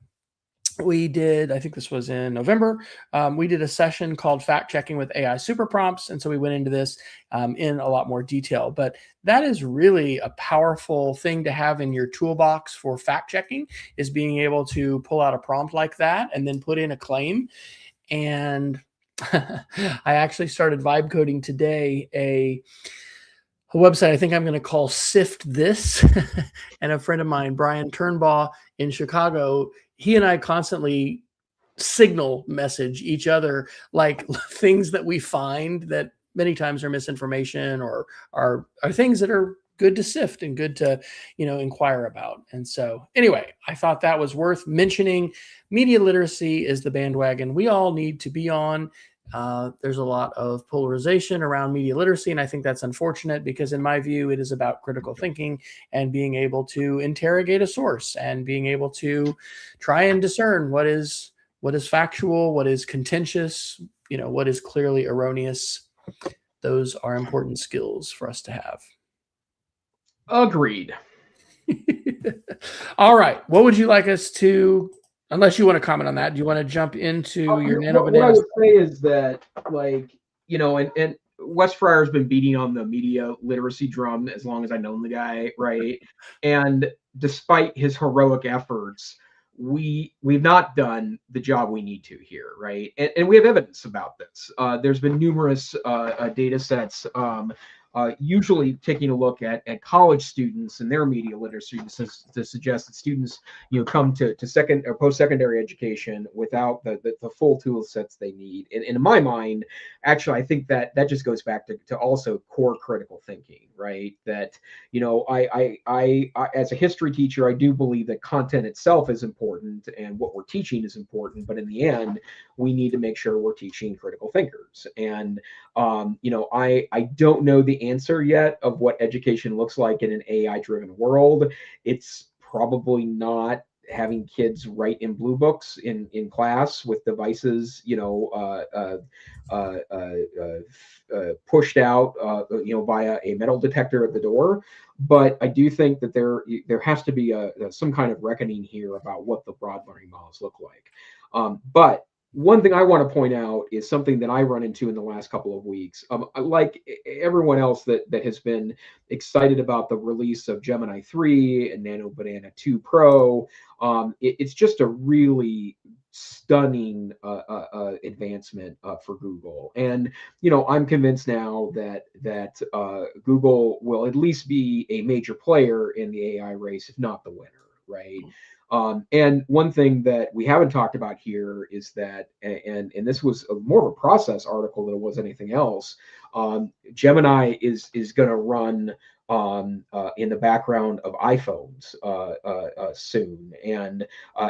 We did, I think this was in November. We did a session called Fact Checking with AI Super Prompts. And so we went into this in a lot more detail. But that is really a powerful thing to have in your toolbox for fact checking, is being able to pull out a prompt like that and then put in a claim. And I actually started vibe coding today a website I think I'm going to call Sift This. And a friend of mine, Brian Turnbaugh in Chicago, he and I constantly signal message each other, like things that we find that many times are misinformation or are things that are good to sift and good to, inquire about. And so anyway, I thought that was worth mentioning. Media literacy is the bandwagon we all need to be on. There's a lot of polarization around media literacy, and I think that's unfortunate because, in my view, it is about critical thinking and being able to interrogate a source and being able to try and discern what is factual, what is contentious, what is clearly erroneous. Those are important skills for us to have. Agreed. All right. What would you like us to, unless you want to comment on that, do you want to jump into your nano bananas? What I would say is that, and Wes Fryer's been beating on the media literacy drum as long as I've known the guy, right? And despite his heroic efforts, we've not done the job we need to here, right? And we have evidence about this. There's been numerous data sets, usually taking a look at college students and their media literacy to suggest that students, come to second or post-secondary education without the full tool sets they need. And in my mind, actually, I think that just goes back to also core critical thinking, right? That, I as a history teacher, I do believe that content itself is important and what we're teaching is important, but in the end, we need to make sure we're teaching critical thinkers. And I don't know the answer yet of what education looks like in an AI-driven world. It's probably not having kids write in blue books in class with devices, pushed out, via a metal detector at the door. But I do think that there has to be some kind of reckoning here about what the broad learning models look like. But one thing I want to point out is something that I run into in the last couple of weeks. Like everyone else that has been excited about the release of Gemini 3 and Nano Banana 2 Pro, it's just a really stunning advancement for Google. And I'm convinced now that Google will at least be a major player in the AI race, if not the winner, right? And one thing that we haven't talked about here is that, and this was more of a process article than it was anything else. Gemini is going to run in the background of iPhones soon, and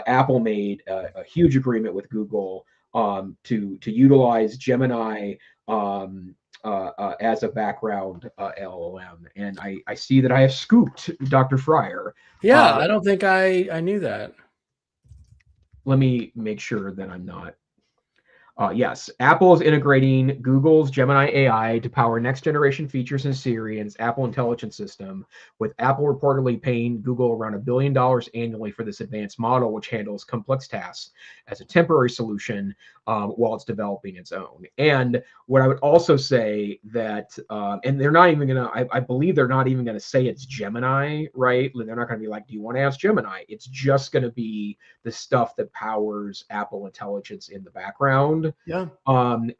Apple made a huge agreement with Google to utilize Gemini as a background LLM. And I see that I have scooped Dr. Fryer. Yeah, I don't think I knew that. Let me make sure that I'm not. Yes, Apple is integrating Google's Gemini AI to power next generation features in Siri and its Apple Intelligence System, with Apple reportedly paying Google around $1 billion annually for this advanced model, which handles complex tasks as a temporary solution while it's developing its own. And what I would also say that, and they're not even going to, I believe they're not even going to say it's Gemini, right? They're not going to be like, do you want to ask Gemini? It's just going to be the stuff that powers Apple Intelligence in the background. Yeah.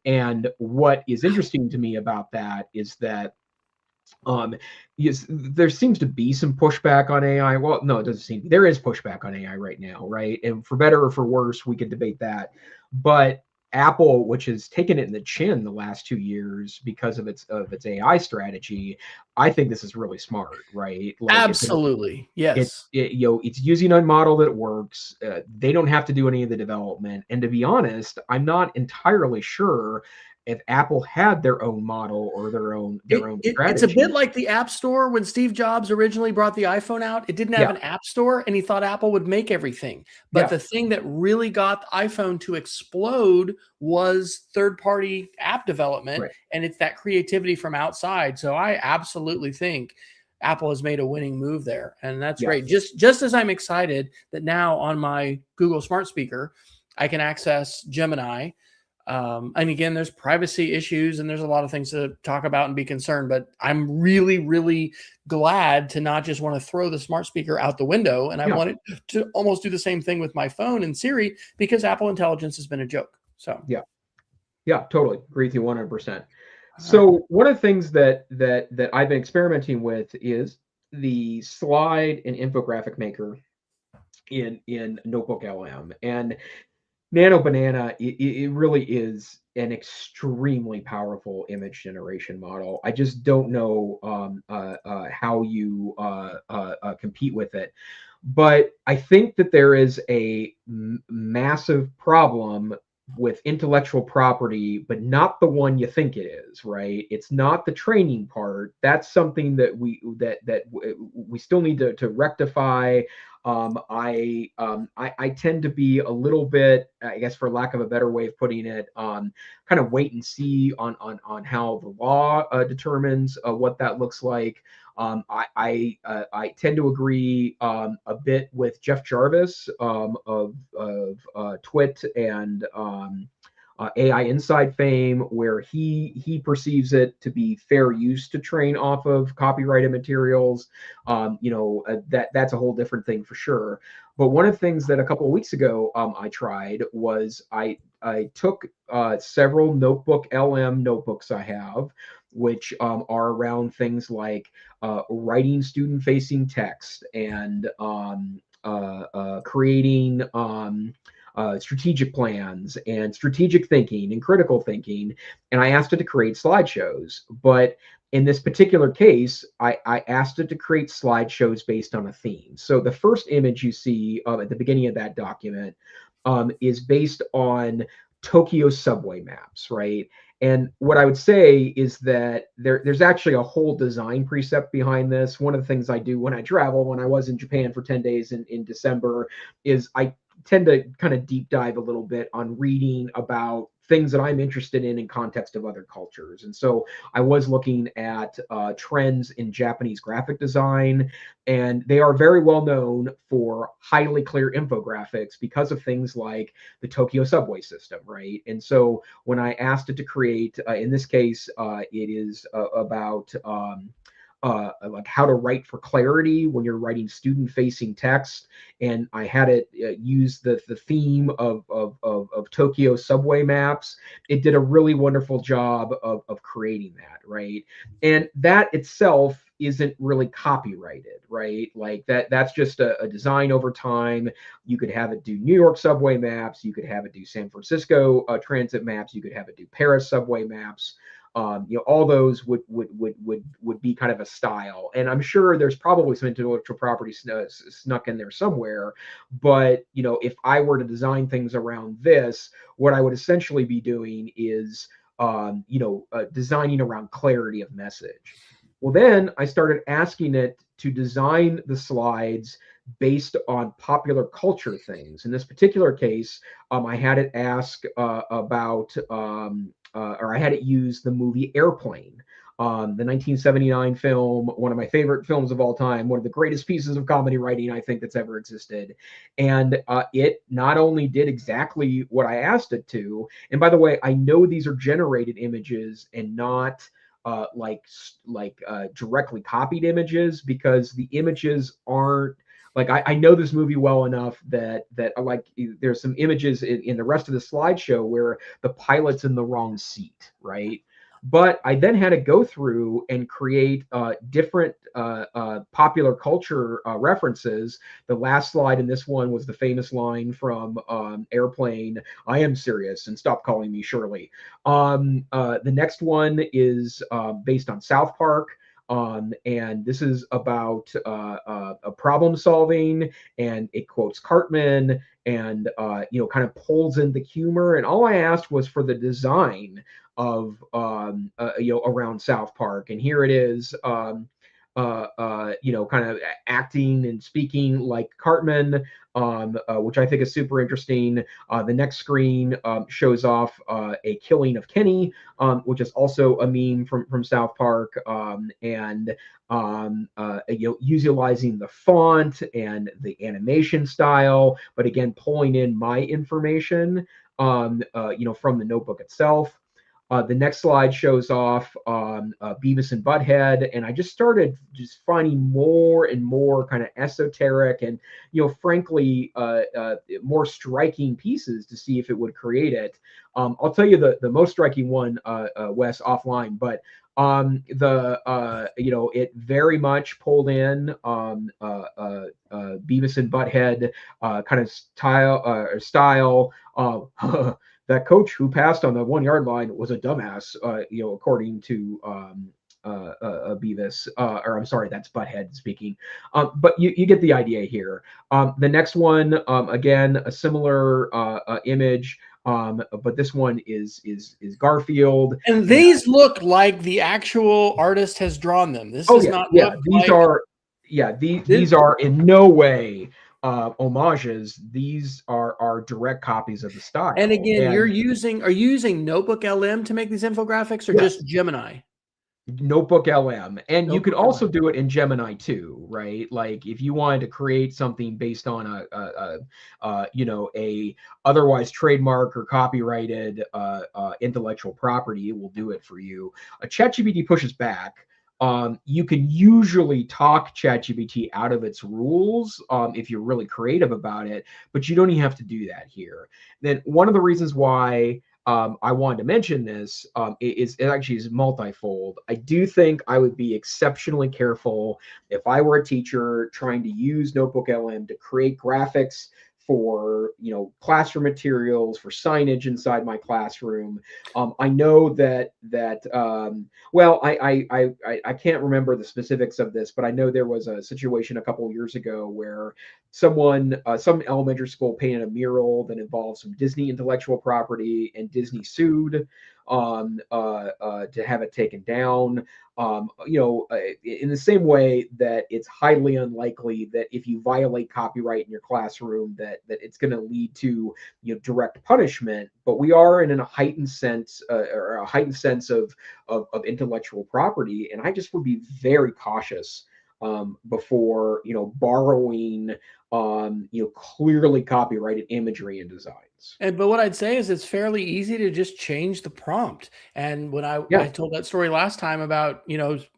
And what is interesting to me about that is that yes, there seems to be some pushback on AI. Well, no, it doesn't seem there is pushback on AI right now, right? And for better or for worse, we could debate that. But Apple, which has taken it in the chin the last 2 years because of its AI strategy, I think this is really smart, right? Like Absolutely, yes. It's using a model that works. They don't have to do any of the development. And to be honest, I'm not entirely sure if Apple had their own model or their own strategy. It's a bit like the App Store when Steve Jobs originally brought the iPhone out. It didn't have an App Store, and he thought Apple would make everything. But the thing that really got the iPhone to explode was third-party app development, and it's that creativity from outside. So I absolutely think Apple has made a winning move there, and that's great. Just as I'm excited that now on my Google Smart Speaker, I can access Gemini. And again, there's privacy issues and there's a lot of things to talk about and be concerned, but I'm really, really glad to not just want to throw the smart speaker out the window. And I wanted to almost do the same thing with my phone and Siri, because Apple Intelligence has been a joke. So yeah, totally agree with you 100%. So one of the things that I've been experimenting with is the slide and infographic maker in Notebook LM. And Nano Banana, it really is an extremely powerful image generation model. I just don't know how you compete with it. But I think that there is a massive problem with intellectual property, but not the one you think it is, right? It's not the training part. That's something that we still need to rectify. I tend to be a little bit, I guess, for lack of a better way of putting it, kind of wait and see on how the law determines what that looks like. I tend to agree a bit with Jeff Jarvis of Twit and AI Inside fame, where he perceives it to be fair use to train off of copyrighted materials. That's a whole different thing for sure. But one of the things that a couple of weeks ago I tried was I took several Notebook LM notebooks I have, which are around things like writing student-facing text and creating strategic plans and strategic thinking and critical thinking. And I asked it to create slideshows. But in this particular case, I asked it to create slideshows based on a theme. So the first image you see at the beginning of that document is based on Tokyo subway maps, right? And what I would say is that there's actually a whole design precept behind this. One of the things I do when I travel, when I was in Japan for 10 days in December, is I tend to kind of deep dive a little bit on reading about things that I'm interested in context of other cultures. And so I was looking at trends in Japanese graphic design, and they are very well known for highly clear infographics because of things like the Tokyo subway system, right? And so when I asked it to create, in this case, it is about like how to write for clarity when you're writing student-facing text, and I had it use the theme of Tokyo subway maps. It did a really wonderful job of creating that, right? And that itself isn't really copyrighted, right? Like that's just a design over time. You could have it do New York subway maps, you could have it do San Francisco transit maps, you could have it do Paris subway maps. All those would be kind of a style, and I'm sure there's probably some intellectual property snuck in there somewhere. But if I were to design things around this, what I would essentially be doing is designing around clarity of message. Well, then I started asking it to design the slides based on popular culture things. In this particular case, I had it ask about, or I had it use the movie Airplane, the 1979 film, one of my favorite films of all time, one of the greatest pieces of comedy writing I think that's ever existed. And it not only did exactly what I asked it to, and by the way, I know these are generated images and not directly copied images, because the images aren't like I know this movie well enough that like there's some images in the rest of the slideshow where the pilot's in the wrong seat, right? But I then had to go through and create different popular culture references. The last slide in this one was the famous line from Airplane, "I am serious and stop calling me Shirley." The next one is based on South Park. And this is about a problem solving, and it quotes Cartman, and kind of pulls in the humor. And all I asked was for the design of around South Park, and here it is. Kind of acting and speaking like Cartman, which I think is super interesting. The next screen shows off a killing of Kenny, which is also a meme from South Park, and utilizing the font and the animation style, but again pulling in my information, from the notebook itself. The next slide shows off Beavis and Butthead, and I just started finding more and more kind of esoteric and, frankly, more striking pieces to see if it would create it. I'll tell you the most striking one, Wes, offline, but it very much pulled in Beavis and Butthead kind of style. That coach who passed on the 1 yard line was a dumbass, according to Beavis, or I'm sorry, that's Butthead speaking. But you get the idea here. The next one, again, a similar image, but this one is Garfield. And these look like the actual artist has drawn them. This does not look like... these are in no way homages. These are direct copies of the style. And again, are you using Notebook LM to make these infographics, or just Gemini? Notebook LM, and you could also do it in Gemini too, right? Like if you wanted to create something based on a otherwise trademark or copyrighted intellectual property, it will do it for you. ChatGPT pushes back. You can usually talk ChatGPT out of its rules if you're really creative about it, but you don't even have to do that here. Then one of the reasons why I wanted to mention this it actually is multifold. I do think I would be exceptionally careful if I were a teacher trying to use Notebook LM to create graphics for classroom materials, for signage inside my classroom. I know that I can't remember the specifics of this, but I know there was a situation a couple of years ago where some elementary school painted a mural that involved some Disney intellectual property, and Disney sued to have it taken down. In the same way that it's highly unlikely that if you violate copyright in your classroom that it's going to lead to direct punishment, but we are in a heightened sense of intellectual property, and I just would be very cautious before borrowing clearly copyrighted imagery and designs. But what I'd say is it's fairly easy to just change the prompt. And when I told that story last time about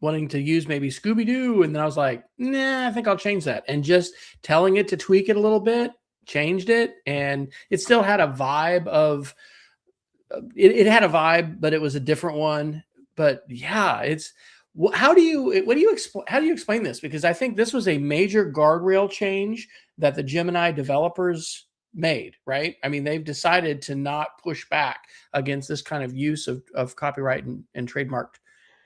wanting to use maybe Scooby-Doo, and then I was like, nah, I think I'll change that, and just telling it to tweak it a little bit, changed it, and it still had a vibe of it had a vibe, but it was a different one. But yeah, How do you explain this? Because I think this was a major guardrail change that the Gemini developers made, right? I mean, they've decided to not push back against this kind of use of copyright and trademarked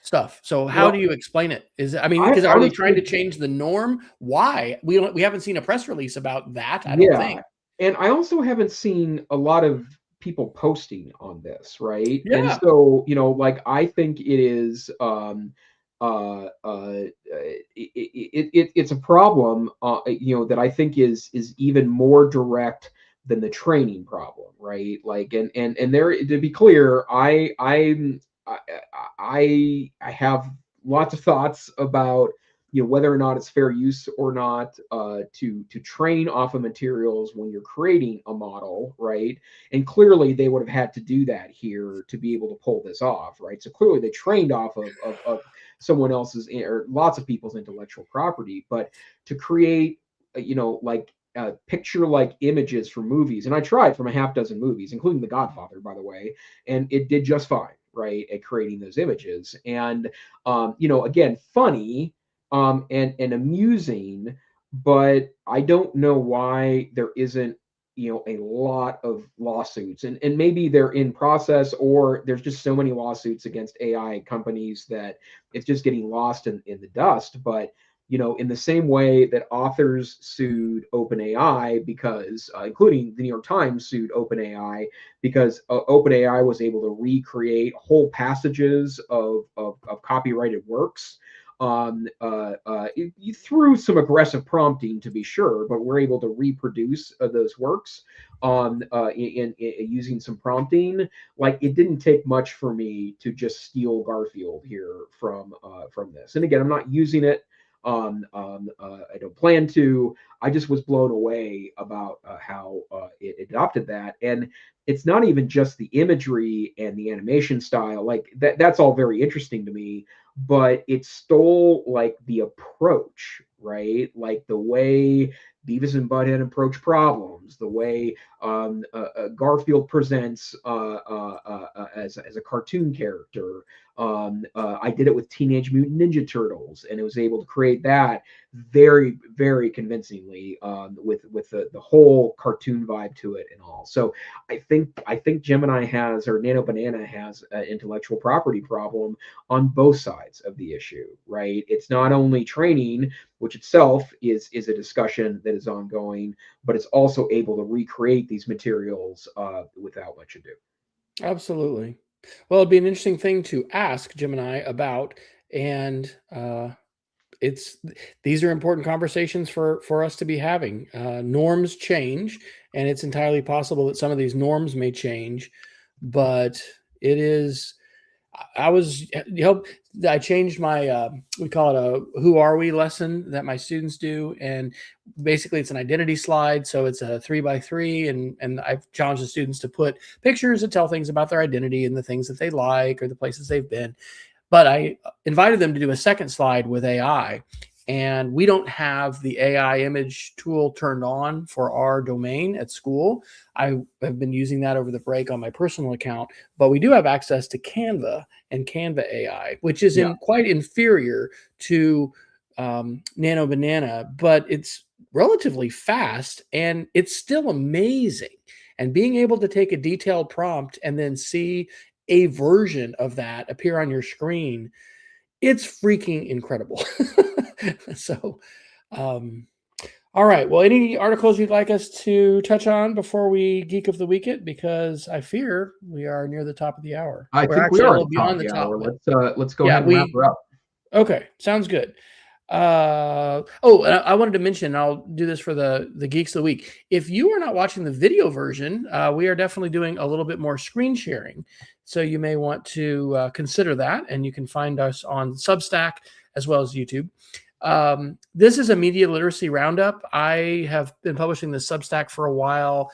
stuff. So how do Well, you explain it? I Because are they trying to honestly, change the norm? Why? We haven't seen a press release about that, I don't yeah, think. and I also haven't seen a lot of people posting on this, right? And Yeah. so, like I think it is it's a problem that I think is even more direct than the training problem, right? Like and there, to be clear, I I have lots of thoughts about whether or not it's fair use or not to train off of materials when you're creating a model, right? And clearly they would have had to do that here to be able to pull this off, right? So clearly they trained off of someone else's or lots of people's intellectual property, but to create like picture like images for movies, and I tried from a half dozen movies, including The Godfather, by the way, and it did just fine, right, at creating those images. And again, funny and amusing, but I don't know why there isn't a lot of lawsuits, and maybe they're in process, or there's just so many lawsuits against AI companies that it's just getting lost in the dust. But in the same way that authors sued OpenAI because, including the New York Times sued OpenAI because OpenAI was able to recreate whole passages of copyrighted works through some aggressive prompting, to be sure, but we're able to reproduce those works in using some prompting. Like, it didn't take much for me to just steal Garfield here from this. And again, I'm not using it. I don't plan to. I just was blown away about how it adopted that. And it's not even just the imagery and the animation style. Like that's all very interesting to me, but it stole like the approach, right? Like the way Beavis and Butthead approach problems, the way Garfield presents as a cartoon character. I did it with Teenage Mutant Ninja Turtles, and it was able to create that very, very convincingly with the whole cartoon vibe to it and all. So I think Gemini has, or Nano Banana has, an intellectual property problem on both sides of the issue, right? It's not only training, which itself is a discussion that is ongoing, but it's also able to recreate these materials without much ado. Absolutely. Well, it'd be an interesting thing to ask Gemini about, and it's these are important conversations for us to be having. Norms change, and it's entirely possible that some of these norms may change, but it is. I changed my we call it a "Who Are We" lesson that my students do, and basically it's an identity slide. So it's a 3x3, and I've challenged the students to put pictures that tell things about their identity and the things that they like or the places they've been. But I invited them to do a second slide with AI, and we don't have the AI image tool turned on for our domain at school. I have been using that over the break on my personal account, but we do have access to Canva and Canva AI, which is Yeah. quite inferior to Nano Banana, but it's relatively fast and it's still amazing. And being able to take a detailed prompt and then see a version of that appear on your screen, it's freaking incredible. So, um, all right. Well, any articles you'd like us to touch on before we geek of the week it? Because I fear we are near the top of the hour. I We're think we actually a are at little the top of beyond the the top, hour. but Let's go yeah, ahead and wrap her up. okay. Sounds good. I wanted to mention, I'll do this for the Geeks of the Week. If you are not watching the video version, we are definitely doing a little bit more screen sharing. So you may want to consider that, and you can find us on Substack as well as YouTube. This is a media literacy roundup. I have been publishing this Substack for a while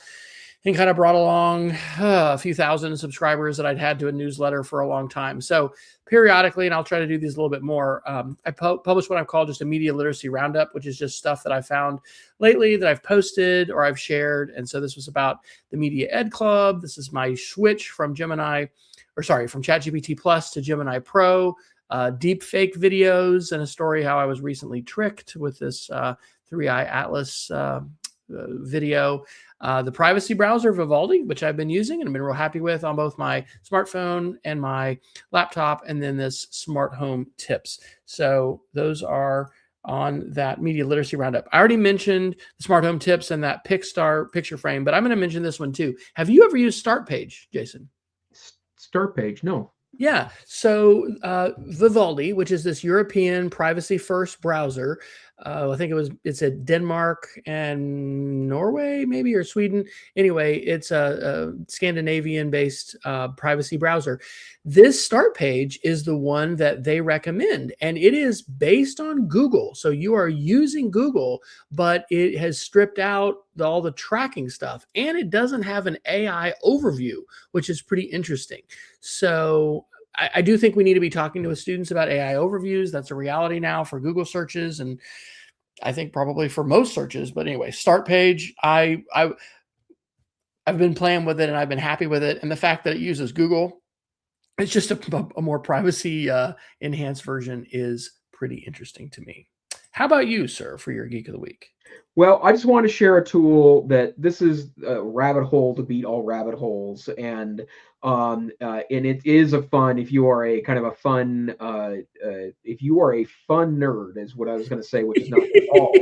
and kind of brought along a few thousand subscribers that I'd had to a newsletter for a long time. So periodically, and I'll try to do these a little bit more, I publish what I've called just a media literacy roundup, which is just stuff that I found lately that I've posted or I've shared. And so this was about the Media Ed Club. This is my switch from from ChatGPT Plus to Gemini Pro. deep fake videos, and a story how I was recently tricked with this 3i Atlas video. The privacy browser Vivaldi, which I've been using and I've been real happy with on both my smartphone and my laptop, and then this smart home tips. So those are on that media literacy roundup. I already mentioned the smart home tips and that Pixar picture frame, but I'm going to mention this one too. Have you ever used Start Page, Jason? Start Page, no. Yeah. So Vivaldi, which is this European privacy first browser, I think it's at Denmark and Norway, maybe, or Sweden. Anyway, it's a Scandinavian based privacy browser. This Start Page is the one that they recommend, and it is based on Google. So you are using Google, but it has stripped out all the tracking stuff, and it doesn't have an AI overview, which is pretty interesting. So I do think we need to be talking to students about AI overviews. That's a reality now for Google searches, and I think probably for most searches. But anyway, Start Page, I've been playing with it and I've been happy with it. And the fact that it uses Google, it's just a more privacy enhanced version, is pretty interesting to me. How about you, sir, for your Geek of the Week? Well, I just want to share a tool that this is a rabbit hole to beat all rabbit holes, and it is a fun. If you are a kind of a fun, if you are a fun nerd, is what I was going to say, which is not at all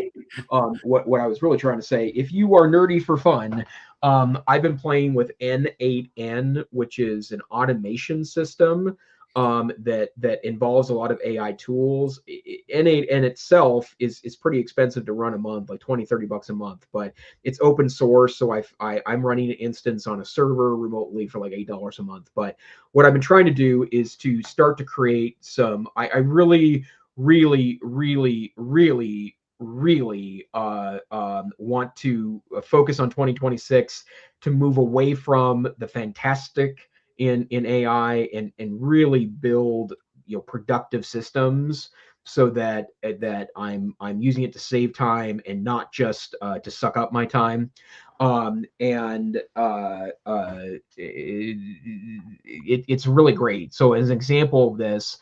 what I was really trying to say. If you are nerdy for fun, I've been playing with N8N, which is an automation system that involves a lot of AI tools. N8N itself is pretty expensive to run a month, like $20-30 a month, but it's open source. So I'm running an instance on a server remotely for like $8 a month. But what I've been trying to do is to start to create some, I really want to focus on 2026 to move away from the fantastic in AI and really build productive systems, so that I'm using it to save time and not just to suck up my time. It's really great. So as an example of this,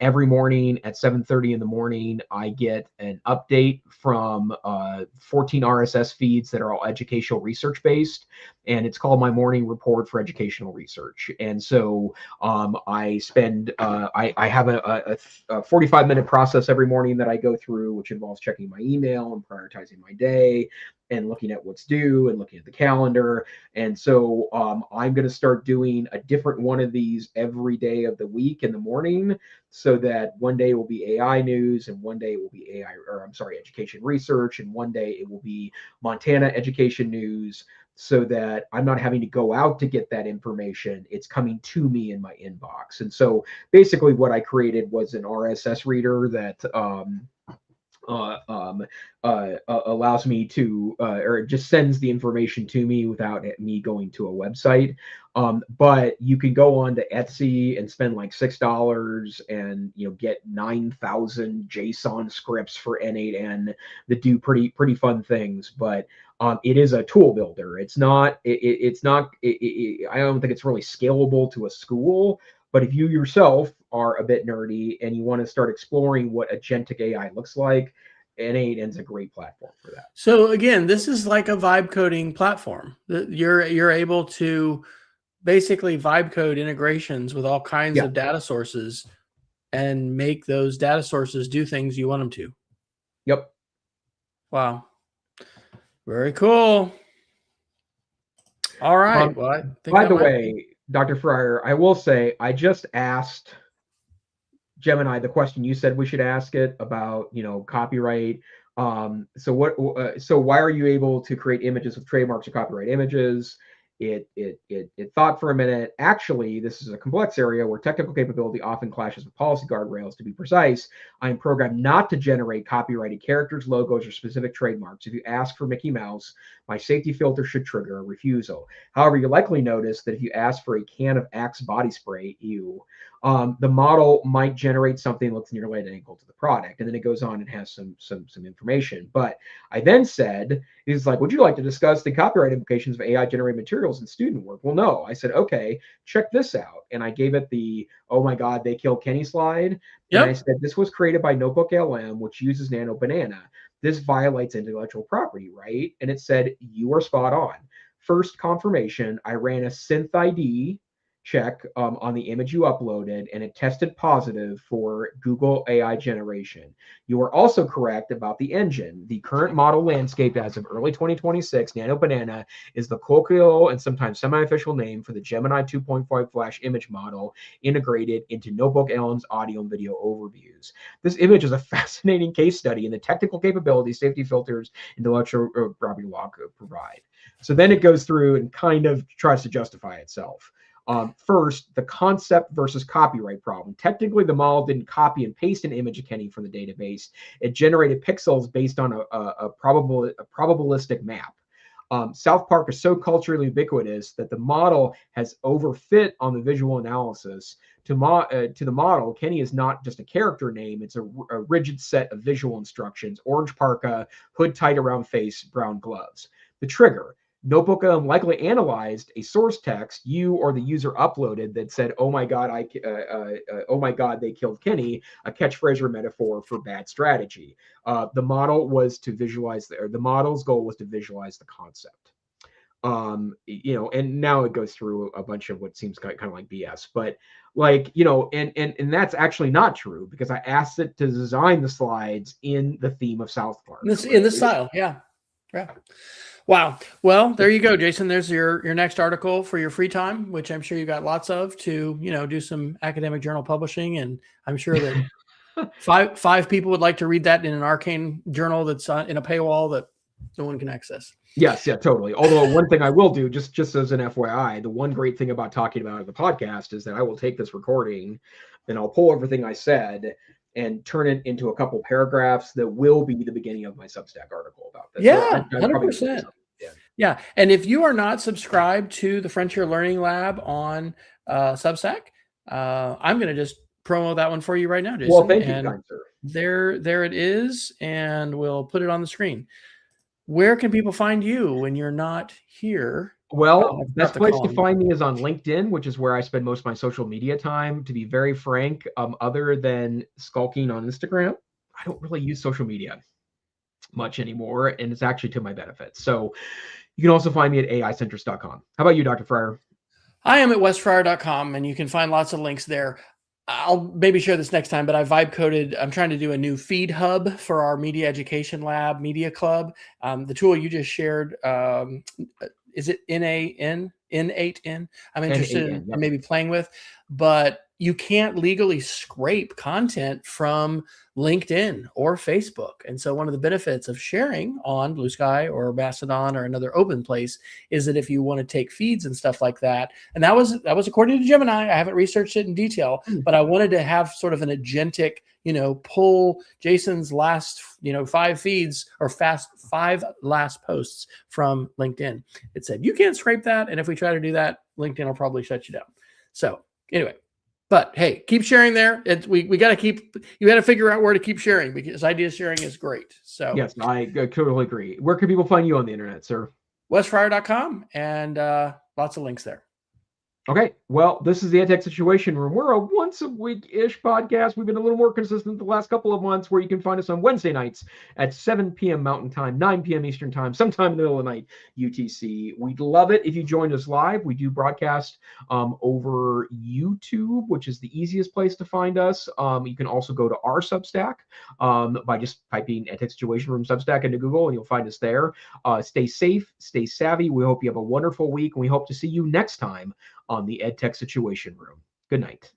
every morning at 7:30 in the morning, I get an update from 14 RSS feeds that are all educational research based, and it's called my morning report for educational research. And so I spend I have a 45-minute process every morning that I go through, which involves checking my email and prioritizing my day and looking at what's due and looking at the calendar. And so I'm going to start doing a different one of these every day of the week in the morning, so that one day it will be AI news, and one day it will be education research, and one day it will be Montana education news, so that I'm not having to go out to get that information. It's coming to me in my inbox. And so basically what I created was an RSS reader that allows me to, or it just sends the information to me without me going to a website. But you can go on to Etsy and spend like $6 and get 9,000 JSON scripts for N8N that do pretty fun things. But it is a tool builder. It's not. I don't think it's really scalable to a school. But if you yourself are a bit nerdy and you want to start exploring what agentic AI looks like, N8N's a great platform for that. So again, this is like a vibe coding platform. You're able to basically vibe code integrations with all kinds of data sources and make those data sources do things you want them to. Yep. Wow. Very cool. All right. Well, I think by the way, Dr. Fryer, I will say I just asked Gemini the question you said we should ask it about, copyright. So why are you able to create images with trademarks or copyright images? It thought for a minute. Actually, this is a complex area where technical capability often clashes with policy guardrails. To be precise, I am programmed not to generate copyrighted characters, logos, or specific trademarks. If you ask for Mickey Mouse, my safety filter should trigger a refusal. However, you likely notice that if you ask for a can of Axe body spray, the model might generate something that looks nearly identical to the product. And then it goes on and has some information. But I then said, it's like, would you like to discuss the copyright implications of AI generated material materials and student work. Well, no. I said, okay, check this out. And I gave it the, oh my God, they killed Kenny slide. And I said, this was created by Notebook LM, which uses Nano Banana. This violates intellectual property, right? And it said, you are spot on. First confirmation, I ran a synth ID check on the image you uploaded, and it tested positive for Google AI generation. You are also correct about the engine. The current model landscape as of early 2026, Nano Banana is the colloquial and sometimes semi-official name for the Gemini 2.5 Flash image model integrated into Notebook LM's audio and video overviews. This image is a fascinating case study in the technical capabilities, safety filters, intellectual property law could provide. So then it goes through and kind of tries to justify itself. First, the concept versus copyright problem. Technically, the model didn't copy and paste an image of Kenny from the database. It generated pixels based on a probabilistic map. South Park is so culturally ubiquitous that the model has overfit on the visual analysis. To the model, Kenny is not just a character name. It's a rigid set of visual instructions: orange parka, hood tied around face, brown gloves. The trigger. Notebook likely analyzed a source text you or the user uploaded that said, "Oh my God, oh my God, they killed Kenny," a catchphrase or metaphor for bad strategy. The model was to visualize, the model's goal was to visualize the concept. And now it goes through a bunch of what seems kind of like BS, but and that's actually not true, because I asked it to design the slides in the theme of South Park. In this style, yeah. Wow. Well, there you go, Jason. There's your next article for your free time, which I'm sure you got lots of, to do some academic journal publishing, and I'm sure that five people would like to read that in an arcane journal that's in a paywall that no one can access. Yes, yeah, totally. Although one thing I will do, just as an FYI, the one great thing about talking about it in the podcast is that I will take this recording and I'll pull everything I said and turn it into a couple paragraphs that will be the beginning of my Substack article about this. Yeah, 100%. Yeah. And if you are not subscribed to the Frontier Learning Lab on Substack, I'm going to just promo that one for you right now, Jason. Well, thank you, kind sir. There it is, and we'll put it on the screen. Where can people find you when you're not here? Well, best place to find me is on LinkedIn, which is where I spend most of my social media time. To be very frank, other than skulking on Instagram, I don't really use social media much anymore, and it's actually to my benefit. So you can also find me at aicentrist.com. How about you, Dr. Fryer? I am at westfryer.com, and you can find lots of links there. I'll maybe share this next time, but I vibe coded. I'm trying to do a new feed hub for our Media Education Lab Media Club. The tool you just shared, is it N8N? I'm interested in maybe playing with, but you can't legally scrape content from LinkedIn or Facebook. And so one of the benefits of sharing on Blue Sky or Mastodon or another open place is that if you want to take feeds and stuff like that, and that was according to Gemini. I haven't researched it in detail, but I wanted to have sort of an agentic, pull Jason's last, 5 feeds or 5 last posts from LinkedIn. It said, you can't scrape that. And if we try to do that, LinkedIn will probably shut you down. So anyway, but hey, keep sharing there. We got to you got to figure out where to keep sharing, because idea sharing is great. So yes, I totally agree. Where can people find you on the internet, sir? westfryer.com, and lots of links there. Okay, well, this is the EdTech Situation Room. We're a once-a-week-ish podcast. We've been a little more consistent the last couple of months, where you can find us on Wednesday nights at 7 p.m. Mountain Time, 9 p.m. Eastern Time, sometime in the middle of the night, UTC. We'd love it if you joined us live. We do broadcast over YouTube, which is the easiest place to find us. You can also go to our Substack by just typing EdTech Situation Room Substack into Google, and you'll find us there. Stay safe, stay savvy. We hope you have a wonderful week, and we hope to see you next time on the EdTech Situation Room. Good night.